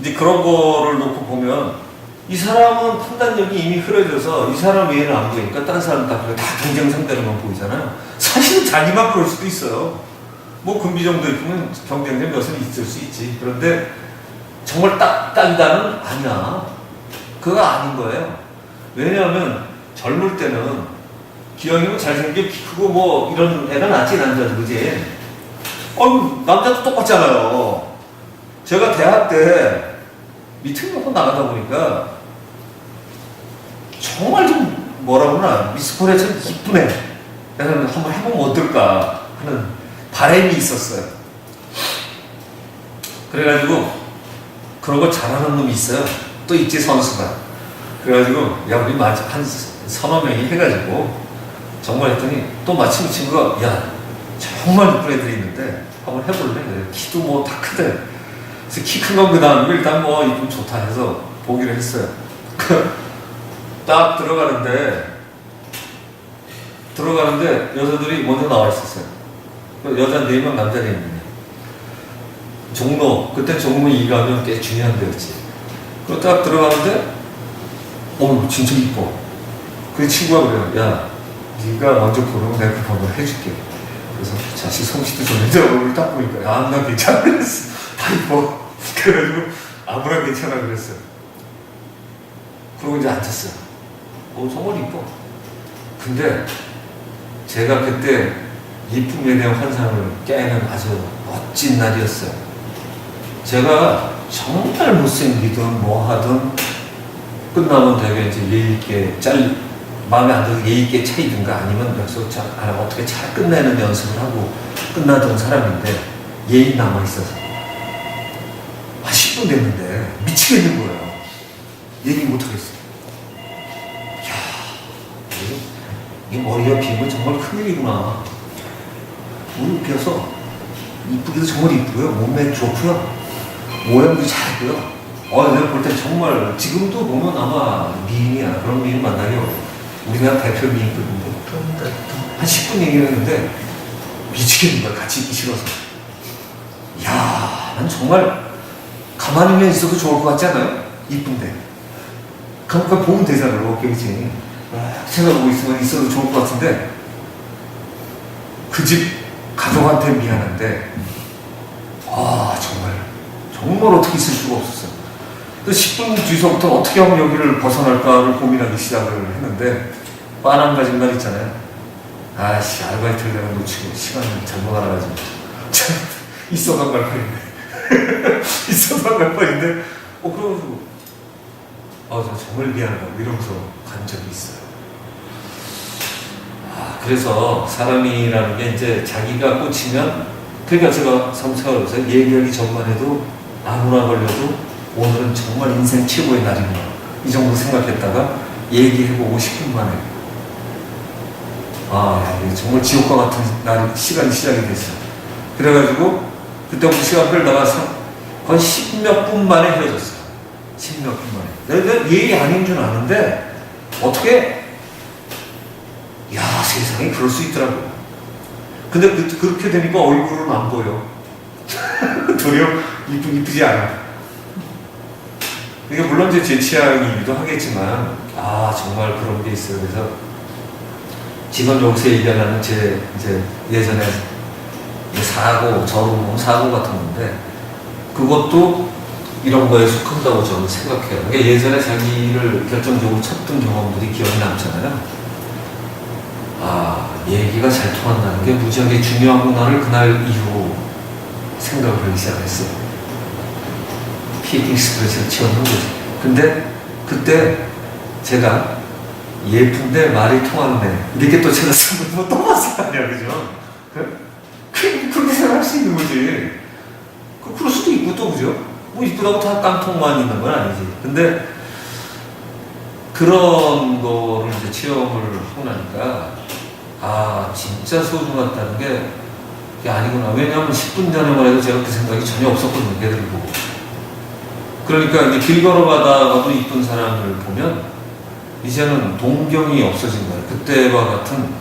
이제 그런 거를 놓고 보면 이 사람은 판단력이 이미 흐려져서 이 사람 외에는 안 보이니까 다른 사람 다 경쟁 상대로만 보이잖아요. 사실은 자기만 그럴 수도 있어요. 뭐 금비 정도 있으면 경쟁력 몇은 있을 수 있지. 그런데 정말 딱이다는 아니야. 그거 아닌 거예요. 왜냐하면 젊을 때는 기왕이면 잘생기고 키 크고 뭐 이런 애가 낫지, 남자도. 그지? 남자도 똑같잖아요. 제가 대학 때 미팅 몇번 나가다 보니까 정말 좀 뭐라 그러나 미스코리아 참 이쁜 애 내가 한번 해보면 어떨까 하는 바람이 있었어요. 그래가지고 그런 거 잘하는 놈이 있어요. 또 있지, 선수가. 그래가지고 야, 우리 한 서너 명이 해가지고 정말 했더니 또 마침 친구가 야, 정말 이쁜 애들이 있는데 한번 해볼래? 그래. 키도 뭐 다 크대. 그래서 키 큰 건 그 다음에 일단 뭐 이쁜 좋다 해서 보기로 했어요. 딱 들어가는데 여자들이 먼저 나와 있었어요. 여자 4명, 남자 4명. 종로, 그때 종로 2가면 꽤 중요한 데였지. 그리고 딱 들어가는데 진짜 이뻐. 그 친구가 그래요. 야, 네가 먼저 고르면 내가 그 번호를 해줄게. 그래서 자식 솜씨도 좋은데 얼굴 딱 보니까 나 괜찮아 그랬어. 다 이뻐. 그래가지고 아무나 괜찮아 그랬어요. 그러고 이제 앉았어요. 정말 이뻐. 근데 제가 그때 이쁨에 대한 환상을 깨는 아주 멋진 날이었어요. 제가 정말 못생기든 뭐 하든 끝나면 되게 이제 예의있게 마음에 안 들어서 예의있게 차이든가 아니면 여기서 어떻게 잘 끝내는 연습을 하고 끝나던 사람인데 예의 남아있어서 10분 됐는데 미치겠는 거예요. 얘기 못하겠어요. 이야, 이 머리가 비면 정말 큰일이구나. 물을 펴서 이쁘기도 정말 이쁘고요. 몸매 좋고요. 모양도 잘고요. 내가 볼 때 정말 지금도 보면 아마 미인이야. 그런 미인 만나기 어려워. 우리나라 대표 미인급인데 한 10분 얘기를 했는데 미치겠는 거야. 같이 있기 싫어서. 이야, 난 정말 가만히만 있어도 좋을 것 같지 않아요? 이쁜데. 그러니까 보면 되잖아요. 그렇지. 생각하고 있어도 좋을 것 같은데 그 집 가족한테 미안한데 정말 어떻게 있을 수가 없었어요. 또 10분 뒤서부터 어떻게 하면 여기를 벗어날까를 고민하기 시작을 했는데 빤한 가진 날 있잖아요. 아르바이트를 내가 놓치고 시간을 잘못 알아가지고 있어도 안 갈 뻔인데 있어도 안 갈 뻔인데 그러면서 저 정말 미안하다고 이러면서 간 적이 있어요. 그래서 사람이라는 게 이제 자기가 꽂히면 그러니까 제가 생각해서 얘기하기 전만 해도 아무나 걸려도 오늘은 정말 인생 최고의 날이구나 이 정도 생각했다가 얘기해보고 10분 만에 정말 지옥과 같은 시간이 시작이 됐어요. 그래가지고 그때부터 시간 끌다가 거의 10몇 분 만에 헤어졌어요. 10몇 분 만에. 내가 예의 아닌 줄 아는데 어떻게 세상에 그럴 수 있더라고요. 근데 그렇게 되니까 얼굴은 안 보여. 도리어 이쁘지 않아. 이게 물론 제 취향이기도 하겠지만 정말 그런 게 있어요. 그래서 지금 여기서 얘기하는 제 예전에 사고 같은 건데 그것도 이런 거에 속한다고 저는 생각해요. 그러니까 예전에 자기를 결정적으로 쳤던 경험들이 기억이 남잖아요. 얘기가 잘 통한다는 게 무지하게 중요하구나를 그날 이후 생각을 하기 시작했어요. 피팅 스트레스를 채우는 거죠. 근데 그때 제가 예쁜데 말이 통하네. 이렇게 또 제가 생각해보면 또 봤을 거 아니야, 그죠? 그렇게 생각할 수 있는 거지. 그럴 수도 있고 또, 그죠? 뭐 이쁘다고 다 깡통만 있는 건 아니지. 근데 그런 거를 이제 체험을 하고 나니까 진짜 소중하다는 게 아니구나. 왜냐하면 10분 전에만 해도 제가 그 생각이 전혀 없었거든요. 걔들 보고. 그러니까 이제 길 걸어가다가도 이쁜 사람을 보면 이제는 동경이 없어진 거예요. 그때와 같은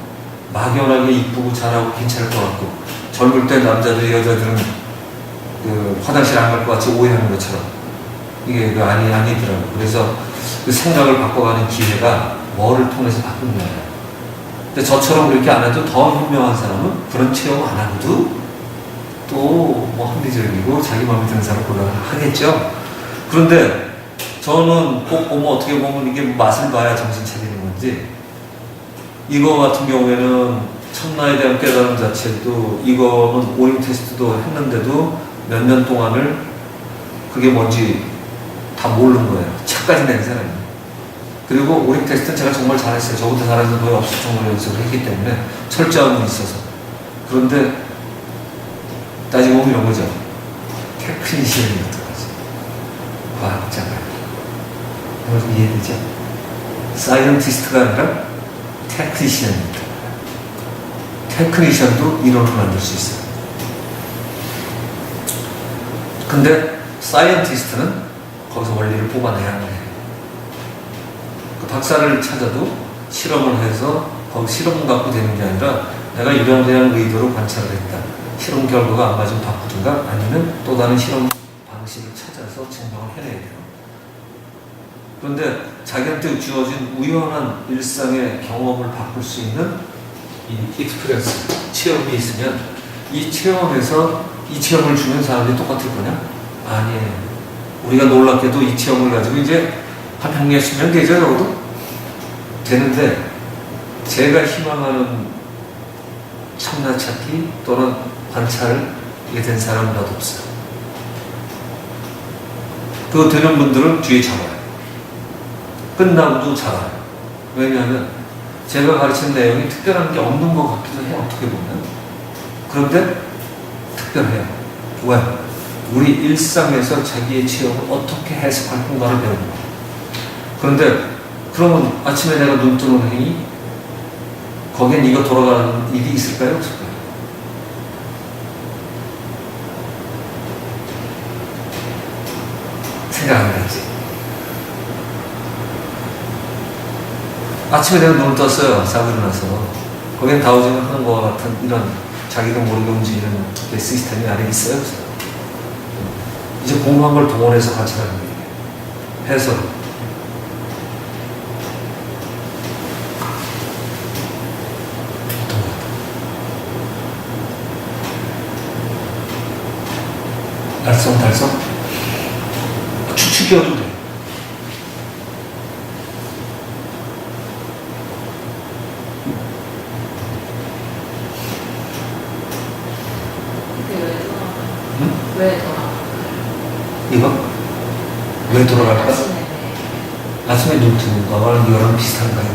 막연하게 이쁘고 잘하고 괜찮을 것 같고 젊을 때 남자들 여자들은 그 화장실 안 갈 것 같이 오해하는 것처럼 이게 그 아니더라고. 그래서 그 생각을 바꿔가는 기회가 뭐를 통해서 바꾼 거예요. 근데 저처럼 그렇게 안 해도 더 현명한 사람은 그런 체험 안 하고도 또 뭐 합리적이고 자기 마음에 드는 사람 골라 하겠죠. 그런데 저는 꼭 보면 어떻게 보면 이게 맛을 봐야 정신 차리는 건지 이거 같은 경우에는 참나에 대한 깨달음 자체도 이거는 오링 테스트도 했는데도 몇 년 동안을 그게 뭔지 다 모르는 거예요. 책까지 낸 사람이에요. 그리고 오링 테스트는 제가 정말 잘했어요. 저보다 잘하는 거의 없을 정도로 연습을 했기 때문에 철저함이 있어서. 그런데 따지고 보면 이런 거죠. 테크니시언이 어떡하지? 과학자가. 이거 이해되죠? 사이언티스트가 아니라 테크니시언입니다. 테크니션도 이론을 만들 수 있어요. 근데 사이언티스트는 거기서 원리를 뽑아내야 해요. 그 박사를 찾아도 실험을 해서 거기 실험 갖고 되는 게 아니라 내가 이런 의도로 관찰을 했다. 실험 결과가 안 맞으면 바꾸든가 아니면 또 다른 실험 방식을 찾아서 증명을 해내야 돼요. 그런데 자기한테 주어진 우연한 일상의 경험을 바꿀 수 있는 이 익스피리언스, 체험이 있으면 이 체험에서 이 체험을 주는 사람들이 똑같을 거냐? 아니에요. 우리가 놀랍게도 이 체험을 가지고 이제 한 100년, 10년 되죠, 적어도? 되는데 제가 희망하는 참나 찾기 또는 관찰을 이게 된 사람은 나도 없어요. 그거 되는 분들은 뒤에 잡아요. 끝나고도 잡아요. 왜냐하면 제가 가르치는 내용이 특별한 게 없는 것 같기도 해요. 어떻게 보면. 그런데 특별해요. 왜? 우리 일상에서 자기의 체험을 어떻게 해석할 공간을 배우는 거예요. 그런데 그러면 아침에 내가 눈 뜨는 행위 거기엔 이거 돌아가는 일이 있을까요? 없을까요? 생각 안 해야지. 아침에 내가 눈을 떴어요. 자고 일어나서. 거기엔 다우징을 하는 것 같은 이런 자기도 모르게 움직이는 시스템이 안에 있어요? 없어요? 이제 공부한 걸 동원해서 관찰하는 거예요. 해서. 달성? 추측이어도 돼. 왜 돌아가? 이거? 왜 돌아갈까? 아침에 아침에 눈 뜨는 거랑 이거랑 비슷한가요?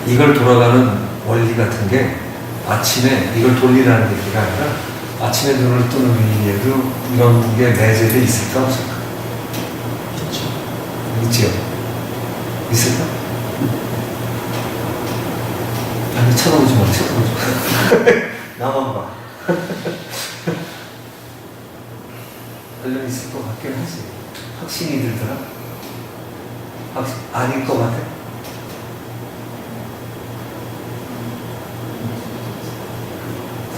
이걸 돌아가는 원리 같은 게 아침에 이걸 돌리라는 얘기가 아니라 아침에 눈을 뜨는 의미에도 이런 게 내재되어 있을까 없을까? 그렇죠. 있지요? 있을까? 아니 쳐다보지 마. 나만 봐. 관련 있을 것 같긴 하지. 확신이 들더라? 아닐 것 같아?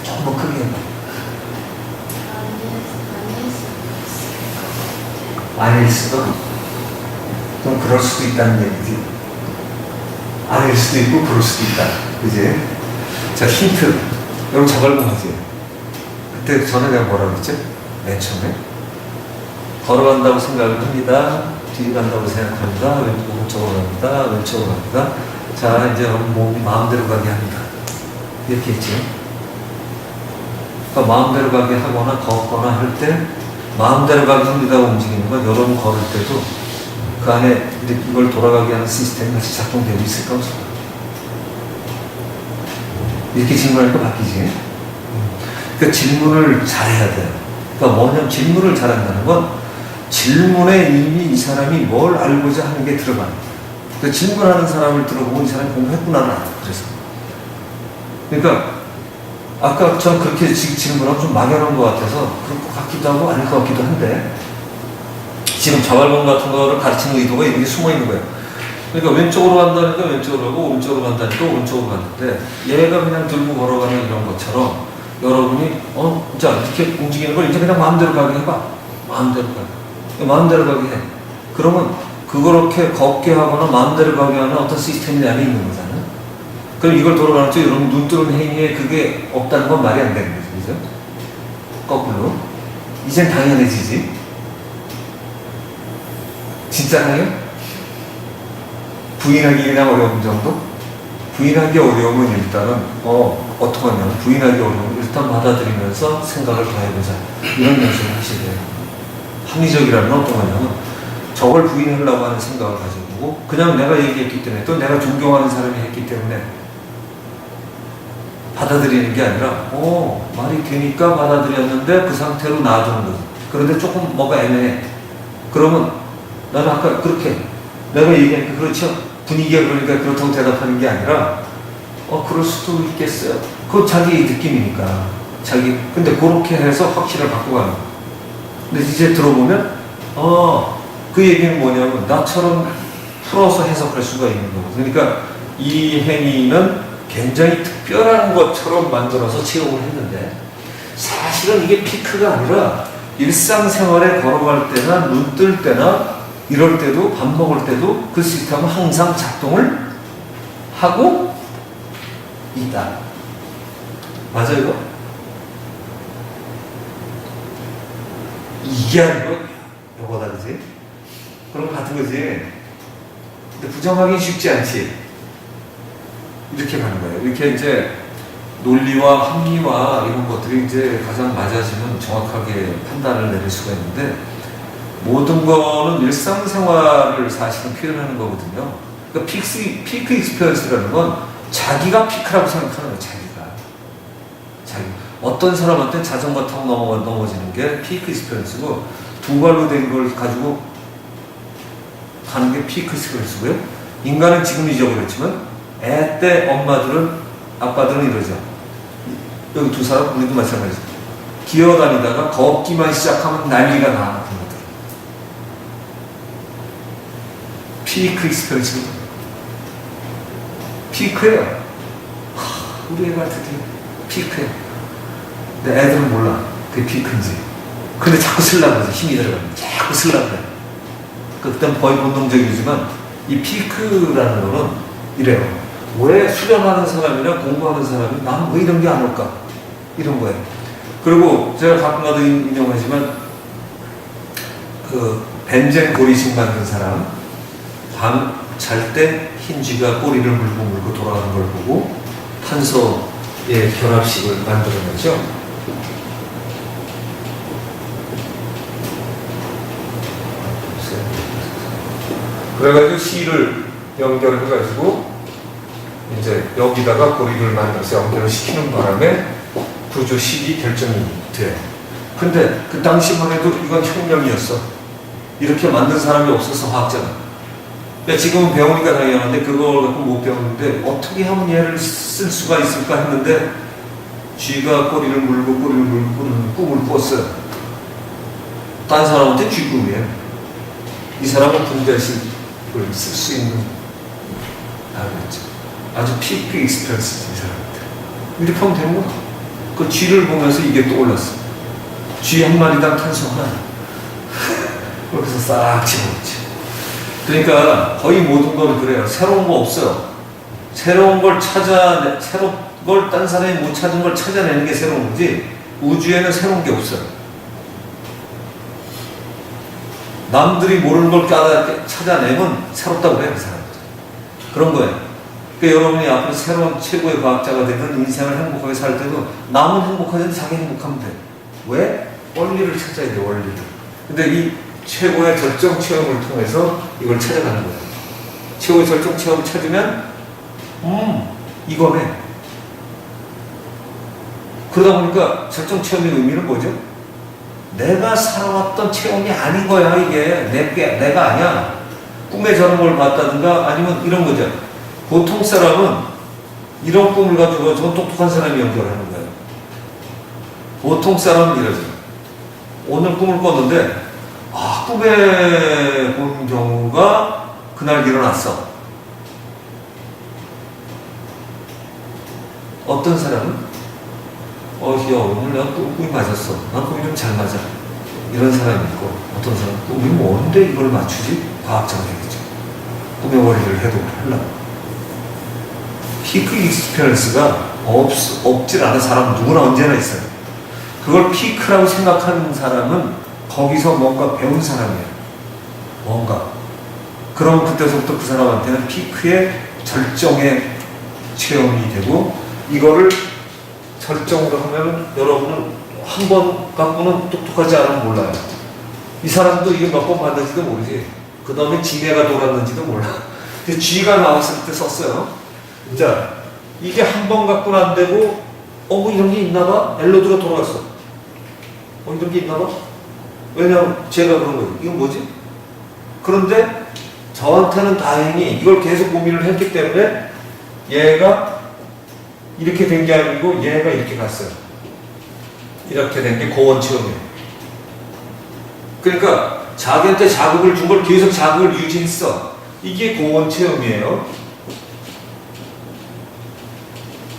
조금 크게 해봐. 아닐 수도? 그럼 그럴 수도 있다는 얘기지. 아닐 수도 있고 그럴 수도 있다. 그지? 자, 힌트. 여러분 자갈공하지? 그때 전에 내가 뭐라고 했지? 맨 처음에? 걸어간다고 생각을 합니다. 뒤에 간다고 생각합니다. 오른쪽으로 갑니다. 왼쪽으로 갑니다. 자, 이제 몸이 마음대로 가게 합니다. 이렇게 했지. 그러니까 마음대로 가게 하거나 걷거나 할 때 마음대로 가게 합니다 움직이는 건 여러분 걸을 때도 그 안에 이걸 돌아가게 하는 시스템이 같이 작동되고 있을까 없을까? 이렇게 질문하니까 바뀌지. 그러니까 질문을 잘해야 돼요. 그러니까 뭐냐면 질문을 잘한다는 건 질문에 이미 이 사람이 뭘 알고자 하는 게 들어가는 거예요. 그러니까 질문하는 사람을 들어보고 이 사람이 공부했구나는 알아요. 그래서. 그러니까 아까 전 그렇게 질문하면 좀 막연한 것 같아서 그럴 것 같기도 하고 아닐 것 같기도 한데 지금 자발공 같은 거를 가르치는 의도가 여기 숨어 있는 거예요. 그러니까 왼쪽으로 간다니까 왼쪽으로 가고 오른쪽으로 간다니까 오른쪽으로 갔는데 얘가 그냥 들고 걸어가는 이런 것처럼 여러분이 자 이렇게 움직이는 걸 이제 그냥 마음대로 가게 해봐. 마음대로 가게. 마음대로 가게 해. 그러면 그렇게 걷게 하거나 마음대로 가게 하는 어떤 시스템이 안에 있는 거잖아요. 그럼 이걸 돌아가는 쪽 여러분 눈 뜨는 행위에 그게 없다는 건 말이 안 되는 거죠. 그죠? 거꾸로. 이젠 당연해지지. 진짜나요? 부인하기 그냥 어려운 정도? 부인하기 어려우면 일단은 어떻게 하냐면 부인하기 어려우면 일단 받아들이면서 생각을 더 해보자 이런 연습을 하셔야 돼요. 합리적이라는 건 어떤 거냐면 저걸 부인하려고 하는 생각을 가져보고 그냥 내가 얘기했기 때문에 또 내가 존경하는 사람이 했기 때문에 받아들이는 게 아니라 말이 되니까 받아들였는데 그 상태로 놔두는 거지. 그런데 조금 뭐가 애매해. 그러면 나는 아까 그렇게 내가 얘기하니까 그렇죠. 분위기가 그러니까 그렇다고 대답하는 게 아니라 그럴 수도 있겠어요. 그건 자기 느낌이니까. 근데 그렇게 해서 확신을 갖고 가는 거야. 근데 이제 들어보면 그 얘기는 뭐냐면 나처럼 풀어서 해석할 수가 있는 거거든. 그러니까 이 행위는 굉장히 특별한 것처럼 만들어서 채용을 했는데 사실은 이게 피크가 아니라 일상생활에 걸어갈 때나 눈 뜰 때나 이럴 때도 밥 먹을 때도 그 시스템은 항상 작동을 하고 있다. 맞아 이거? 이게 아니고 요거다 그지? 그럼 같은 거지. 근데 부정하기 쉽지 않지. 이렇게 가는 거예요. 이렇게 이제 논리와 합리와 이런 것들이 이제 가장 맞아지면 정확하게 판단을 내릴 수가 있는데 모든 거는 일상생활을 사실은 표현하는 거거든요. 그러니까 피크 익스피리언스라는 건 자기가 피크라고 생각하는 거예요. 자기. 어떤 사람한테 자전거 타고 넘어지는 게 피크 익스피리언스고 두 발로 된 걸 가지고 가는 게 피크 익스피리언스고요. 인간은 지금 잊어버렸지만 애 때 엄마들은 아빠들은 이러죠. 여기 두 사람 우리도 마찬가지죠. 기어다니다가 걷기만 시작하면 난리가 나. 피크 익스피리언스. 피크예요. 우리 애가 드디어 피크예요. 근데 애들은 몰라. 그게 피크인지. 근데 자꾸 쓰려고 그러지. 힘이 들어가면. 자꾸 쓰려고 그래. 그땐 거의 본능적이지만 이 피크라는 거는 이래요. 왜 수련하는 사람이나 공부하는 사람이 나는 왜 이런 게 안 올까? 이런 거예요. 그리고 제가 가끔가다 인용하지만 그 벤젠 고리식 만든 사람 밤 잘 때 흰 쥐가 꼬리를 물고 돌아가는 걸 보고 탄소의 결합식을 만들어내죠. 그래가지고 C를 연결해가지고 이제 여기다가 고리를 만들어서 연결을 시키는 바람에 구조식이 결정이 돼. 근데 그 당시만 해도 이건 혁명이었어. 이렇게 만든 사람이 없어서 화학자가. 그러니까 지금은 배우니까 당연한데 그걸 갖고 못 배웠는데 어떻게 하면 얘를 쓸 수가 있을까 했는데 쥐가 꼬리를 물고 꿈을 꿨어요. 딴 사람한테 쥐꿈이에요. 이 사람은 분자식을 쓸 수 있는 나겠죠. 아주 피크 익스피리언스 이 사람한테. 이렇게 하면 되는 거야. 그 쥐를 보면서 이게 떠올랐어. 쥐 한 마리당 탄소 하나. 그래서 싹 집어넣지. 그러니까 거의 모든 건 그래요. 새로운 거 없어요. 새로운 걸 새로운 걸 딴 사람이 못 찾은 걸 찾아내는 게 새로운 거지 우주에는 새로운 게 없어요. 남들이 모르는 걸 찾아내면 새롭다고 해요. 그 사람들. 그런 거예요. 그러니까 여러분이 앞으로 새로운 최고의 과학자가 되든 인생을 행복하게 살 때도 남은 행복하는데 자기 행복하면 돼. 왜? 원리를 찾아야 돼. 원리를. 근데 이 최고의 절정 체험을 통해서 이걸 찾아가는 거예요. 최고의 절정 체험을 찾으면 이거네. 그러다 보니까 절정 체험의 의미는 뭐죠? 내가 살아왔던 체험이 아닌 거야. 이게 내가 아니야. 꿈에 저런 걸 봤다든가 아니면 이런 거죠. 보통 사람은 이런 꿈을 가지고 저 똑똑한 사람이 연결하는 거예요. 보통 사람은 이러죠. 오늘 꿈을 꿨는데 꿈에 본 경우가 그날 일어났어. 어떤 사람은 야 오늘 내가 꿈이 맞았어. 난 꿈이 좀 잘 맞아. 이런 사람이 있고 어떤 사람은 꿈이 뭔데 이걸 맞추지? 과학자가 되겠죠. 꿈의 원리를 해독하려고. 피크 익스피리언스가 없질 않은 사람은 누구나 언제나 있어요. 그걸 피크라고 생각하는 사람은 거기서 뭔가 배운 사람이에요. 뭔가. 그럼 그때서부터 그 사람한테는 피크의 절정의 체험이 되고, 이거를 절정으로 하면 여러분은 한 번 갖고는 똑똑하지 않으면 몰라요. 이 사람도 이게 몇 번 받는지도 모르지. 그 다음에 지뢰가 돌았는지도 몰라. 근데 쥐가 나왔을 때 썼어요. 자, 이게 한 번 갖고는 안 되고, 뭐 이런 게 있나 봐? 엘로드가 돌아갔어. 이런 게 있나 봐? 왜냐면 제가 그런 거예요. 이건 뭐지? 그런데 저한테는 다행히 이걸 계속 고민을 했기 때문에 얘가 이렇게 된 게 아니고 얘가 이렇게 갔어요. 이렇게 된 게 고원 체험이에요. 그러니까 자기한테 자극을 준 걸 계속 자극을 유지했어. 이게 고원 체험이에요.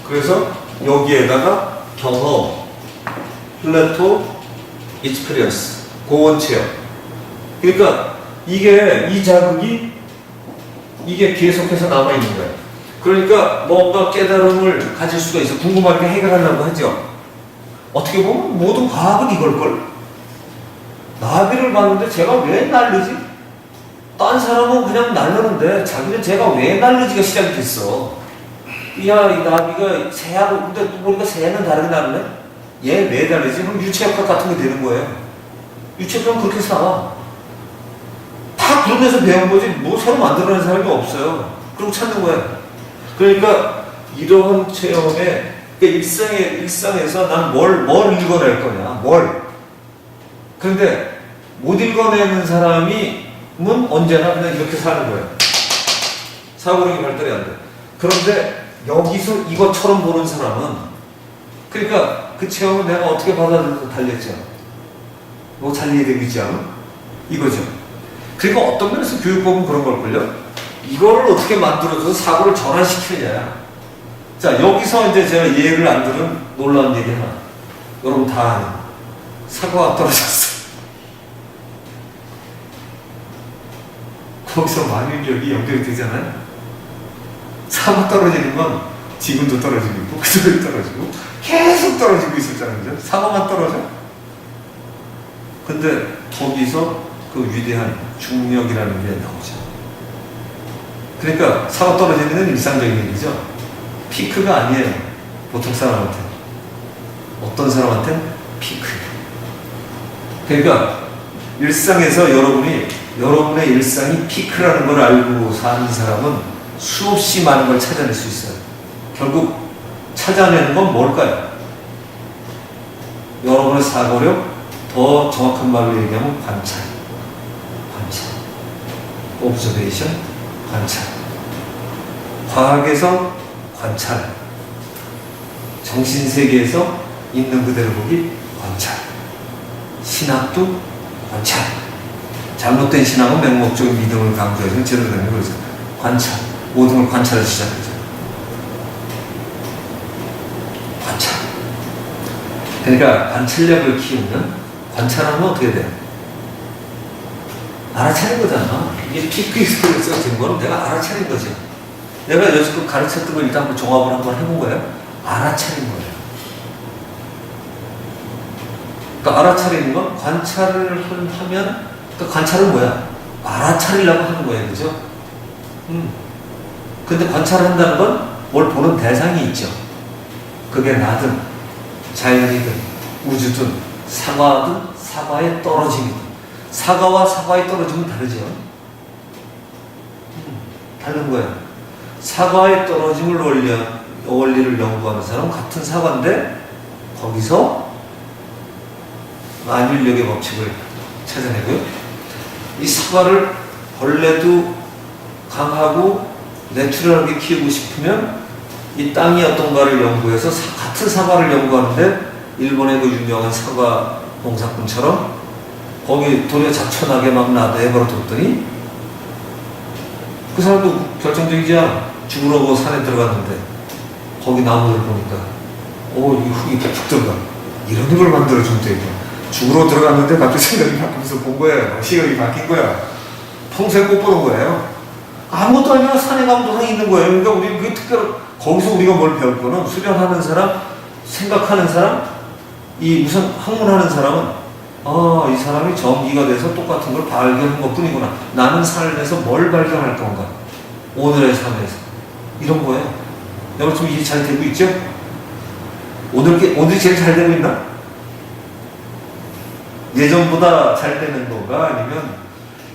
그래서 여기에다가 경험, 플래토, 익스피리언스, 고원 체험. 그러니까 이 자극이 이게 계속해서 남아있는 거예요. 그러니까 뭔가 깨달음을 가질 수가 있어. 궁금한 게 해결하려고 하죠. 어떻게 보면 모든 과학은 이걸걸? 나비를 봤는데 제가 왜 날르지? 딴 사람은 그냥 날르는데 자기는 제가 왜 날르지가 시작이 됐어. 야, 이 나비가 새하고, 근데 또 보니까 새는 다르게 날르네? 얘 왜 날르지? 그럼 유체역학 같은 게 되는 거예요. 유체역학은 그렇게 살아. 다 그런 데서 배운 거지, 뭐 새로 만들어낸 사람이 없어요. 그럼 찾는 거예요. 그러니까 이러한 체험에, 그러니까 일상에서 난 뭘 읽어낼 거냐, 그런데 못 읽어내는 사람은 언제나 그냥 이렇게 사는 거예요. 사고력이 발달이 안 돼. 그런데 여기서 이것처럼 보는 사람은, 그러니까 그 체험을 내가 어떻게 받아들여서 달렸죠. 뭐 잘 이해되지 않아? 이거죠. 그러니까 어떤 면에서 교육법은 그런 걸걸요? 이거를 어떻게 만들어줘서 사고를 전환시키느냐. 자, 여기서 이제 제가 예를 안 들은 놀라운 얘기 하나. 여러분 다 아는. 사과가 떨어졌어. 거기서 만유인력이 연결이 되잖아요. 사과 떨어지는 건 지금도 떨어지고 있고, 그전에도 떨어지고, 계속 떨어지고 있었잖아요. 그죠? 사과만 떨어져? 근데 거기서 그 위대한 중력이라는 게 나오죠. 그러니까 사과 떨어지는 건 일상적인 일이죠. 피크가 아니에요. 보통 사람한테. 어떤 사람한테는 피크예요. 그러니까 일상에서 여러분의 일상이 피크라는 걸 알고 사는 사람은 수없이 많은 걸 찾아낼 수 있어요. 결국 찾아내는 건 뭘까요? 여러분의 사고력, 더 정확한 말로 얘기하면 관찰. 오브저베이션, 관찰. 과학에서 관찰. 정신세계에서 있는 그대로 보기, 관찰. 신학도 관찰. 잘못된 신학은 맹목적인 믿음을 강조해서 제대로 되는 거죠. 관찰. 모든 걸 관찰을 시작하죠. 관찰. 그러니까 관찰력을 키우면, 관찰하면 어떻게 돼요? 알아차린 거잖아. 이게 피크 익스피리언스가 된 거는 내가 알아차린 거지. 내가 여지껏 가르쳤던 걸 일단 한번 종합을 한번 해본 거예요. 알아차린 거예요. 그러니까 알아차리는 건 관찰을 하면, 그러니까 관찰은 뭐야? 알아차리려고 하는 거예요. 그죠? 근데 관찰을 한다는 건 뭘 보는 대상이 있죠. 그게 나든, 자연이든, 우주든, 사과든, 사과에 떨어짐이든. 사과와 사과에 떨어지면 다르죠. 다른 거예요. 사과에 떨어짐을 원리를 연구하는 사람은 같은 사과인데 거기서 만유인력의 법칙을 찾아내고요. 이 사과를 벌레도 강하고 내추럴하게 키우고 싶으면 이 땅이 어떤가를 연구해서 같은 사과를 연구하는데 일본의 그 유명한 사과 농사꾼처럼 거기 도리어 자천하게 막 내버려뒀더니 그 사람도 결정적이지 않아. 죽으려고 산에 들어갔는데 거기 나무를 보니까 이 흙이 툭툭 들어가. 이런 걸 만들어주면 되겠다. 죽으러 들어갔는데 갑자기 생각이 바뀌면서 본 거예요. 시각이 바뀐 거야. 평소에 못 보는 거예요. 아무것도 아니라 산에 가면 도상이 있는 거예요. 그러니까 우리 그 특별 거기서 우리가 뭘 배울 거는 수련하는 사람, 생각하는 사람, 이 우선 학문하는 사람은 이 사람이 전기가 돼서 똑같은 걸 발견한 것 뿐이구나. 나는 삶에서 뭘 발견할 건가? 오늘의 삶에서. 이런 거예요. 여러분 좀 이해 잘 되고 있죠? 오늘이 제일 잘 되고 있나? 예전보다 잘 되는 건가? 아니면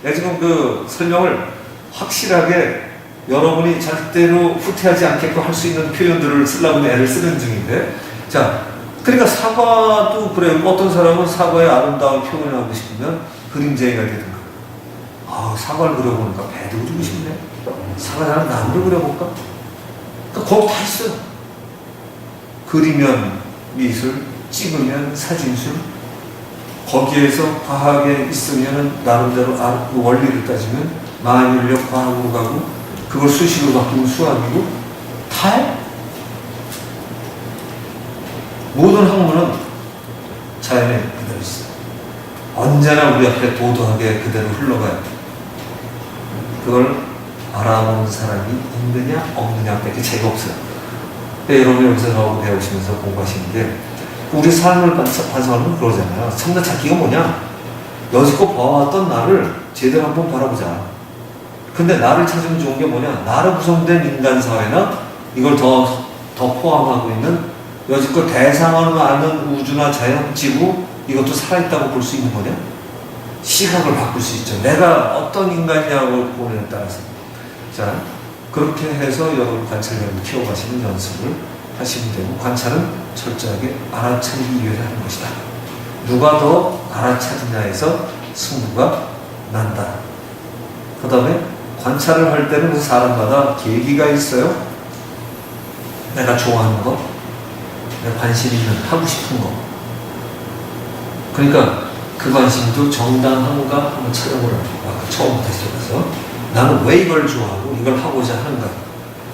내가 지금 그 설명을 확실하게 여러분이 절대로 후퇴하지 않게끔 할 수 있는 표현들을 쓰려고 애를 쓰는 중인데, 자, 그러니까 사과도 그래요. 어떤 사람은 사과의 아름다운 표현을 하고 싶으면 그림자가 되든가. 사과를 그려보니까 배도 그리고 싶네. 사과랑 나무를 그려볼까? 그러니까 거기 다 있어요. 그리면 미술, 찍으면 사진술, 거기에서 과학에 있으면 나름대로 그 원리를 따지면 만인력 과학으로 가고, 그걸 수식으로 바꾸면 수학이고, 다 해. 모든 학문은 자연에 그대로 있어요. 언제나 우리 앞에 도도하게 그대로 흘러가요. 그걸 알아보는 사람이 있느냐 없느냐 밖에 차이가 없어요. 여러분이 여기서 나오고 배우시면서 공부하시는데, 우리 삶을 반성하면 그러잖아요. 참나 찾기가 뭐냐? 여지껏 봐왔던 나를 제대로 한번 바라보자. 근데 나를 찾으면 좋은 게 뭐냐? 나로 구성된 인간사회나 이걸 더 포함하고 있는 여지껏 대상으로 아는 우주나 자연, 지구, 이것도 살아있다고 볼 수 있는 거냐? 시각을 바꿀 수 있죠. 내가 어떤 인간이냐고 보느냐에 따라서. 자, 그렇게 해서 여러분 관찰력을 키워가시는 연습을 하시면 되고, 관찰은 철저하게 알아차리기 위해 하는 것이다. 누가 더 알아차리냐에서 승부가 난다. 그 다음에 관찰을 할 때는 사람마다 계기가 있어요. 내가 좋아하는 거, 내가 관심 있는, 하고 싶은 거. 그러니까 그 관심도 정당한가 한번 찾아보라고. 아까 처음부터 시작해서 나는 왜 이걸 좋아하고 이걸 하고자 하는가.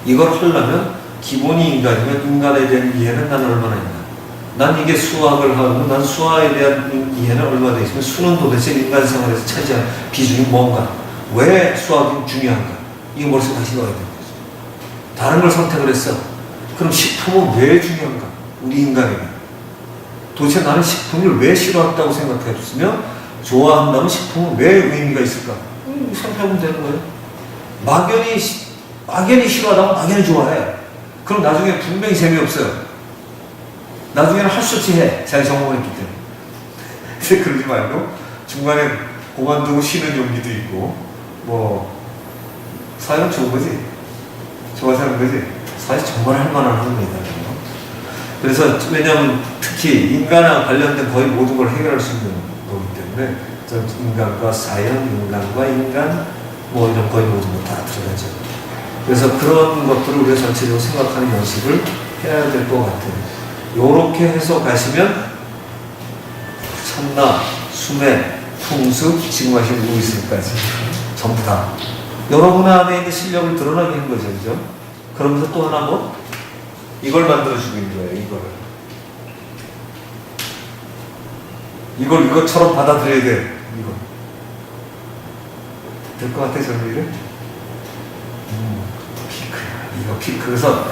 이걸 하려면 기본이 인간이면 인간에 대한 이해는 난 얼마나 있나. 난 이게 수학을 하고 난 수학에 대한 이해는 얼마나 돼 있으면 수는 도대체 인간 생활에서 차지한 비중이 뭔가. 왜 수학이 중요한가. 이거 머릿속에 다시 넣어야 되는 거죠. 다른 걸 선택을 했어. 그럼 식품은 왜 중요한가? 우리 인간에게. 도대체 나는 식품을 왜 싫어한다고 생각했으면 좋아한다면 식품은 왜 의미가 있을까? 생각해보면 되는 거예요. 막연히 싫어하다면 막연히 좋아해. 그럼 나중에 분명히 재미없어요. 나중에는 할 수 없이 해. 자기 전공했기 때문에. 근데 그러지 말고 중간에 그만두고 쉬는 용기도 있고, 사회는 좋은 거지. 좋아서 하는 거지. 사회 정말 할 만한 학문이다. 그래서 왜냐하면 특히 인간과 관련된 거의 모든 걸 해결할 수 있는 거기 때문에 인간과 자연, 인간과 인간 이런 거의 모든 거 다 들어가죠. 그래서 그런 것들을 우리가 전체적으로 생각하는 연습을 해야 될 것 같아요. 요렇게 해서 가시면 참나, 수매, 풍수, 지금 하신 루이스까지 전부 다 여러분 안에 있는 실력을 드러나게 한 거죠. 그죠? 그러면서 또 하나 이걸 만들어주고 있는 거예요. 이걸 이것처럼 받아들여야 돼. 될 것 같아, 정리를? 피크야. 이거 피크. 그래서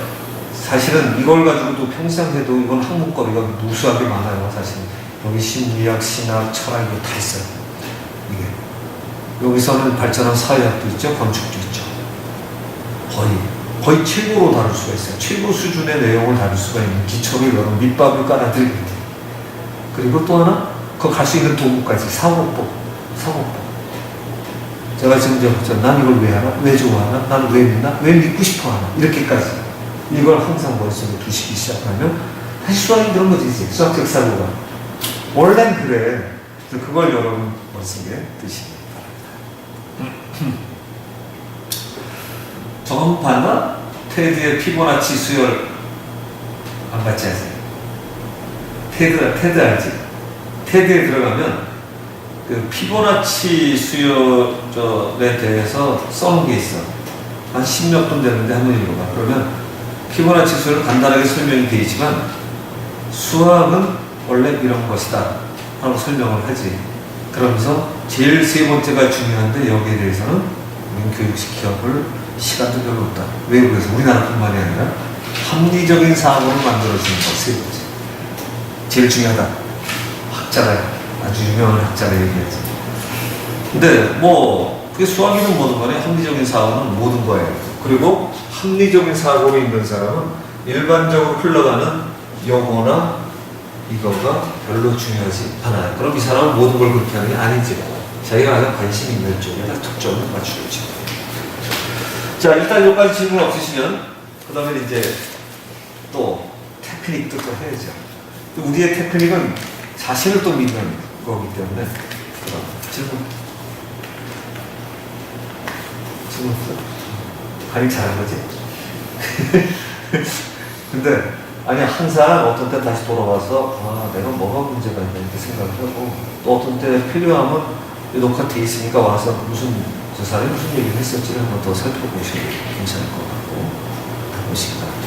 사실은 이걸 가지고도 평생 해도 이건 학문거리가 무수하게 많아요, 사실. 여기 심리학, 신학, 철학, 이거 다 있어요. 이게. 여기서는 발전한 사회학도 있죠, 건축도 있죠. 거의 최고로 다룰 수가 있어요. 최고 수준의 내용을 다룰 수가 있는 기초를 여러분 밑밥을 깔아드리는 거예요. 그리고 또 하나, 그거 갈 수 있는 도구까지. 사고법. 제가 지금 난 이걸 왜 하나? 왜 좋아하나? 나는 왜 믿나? 왜 믿고 싶어 하나? 이렇게까지. 이걸 항상 머릿속에 두시기 시작하면 다시 수학이 그런 거지. 수학적 사고가. 원래는 그래. 그래서 그걸 여러분 머릿속에 두시기 바랍니다. 전파나 테드의 피보나치 수열 안 받지 않으세요? 테드 알지? 테드에 들어가면 그 피보나치 수열에 대해서 써놓은 게 있어. 한 10몇 분 되는데 한번 읽어봐. 그러면 피보나치 수를 간단하게 설명이 되어 있지만 수학은 원래 이런 것이다 하고 설명을 하지. 그러면서 제일 세 번째가 중요한데 여기에 대해서는 우리는 교육시켜야 볼 시간도 별로 없다. 외국에서 우리나라뿐만이 아니라 합리적인 사고를 만들어주는 것 세 번째. 제일 중요하다. 학자가 아주 유명한 학자가 얘기하지. 근데 뭐 그게 수학이든 뭐든 간에 합리적인 사고는 모든 거예요. 그리고 합리적인 사고로 있는 사람은 일반적으로 흘러가는 용어나 이거가 별로 중요하지 않아요. 그럼 이 사람은 모든 걸 그렇게 하는 게 아니지. 자기가 가장 관심 있는 쪽에다 특정을 맞추지. 자, 일단 여기까지 질문 없으시면 그 다음에 이제 또 테크닉도 또 해야죠. 우리의 테크닉은 자신을 또 믿는 거기 때문에 그럼 질문 가리 잘한 거지? 근데 아니 항상 어떤 때 다시 돌아와서 아 내가 뭐가 문제가 있나 이렇게 생각을 하고 또 어떤 때 필요하면 녹화돼 있으니까 와서 무슨 저 사람이 무슨 얘기를 했었지 한번 더 살펴보시면 괜찮을 것 같고 보시기 바랍니다.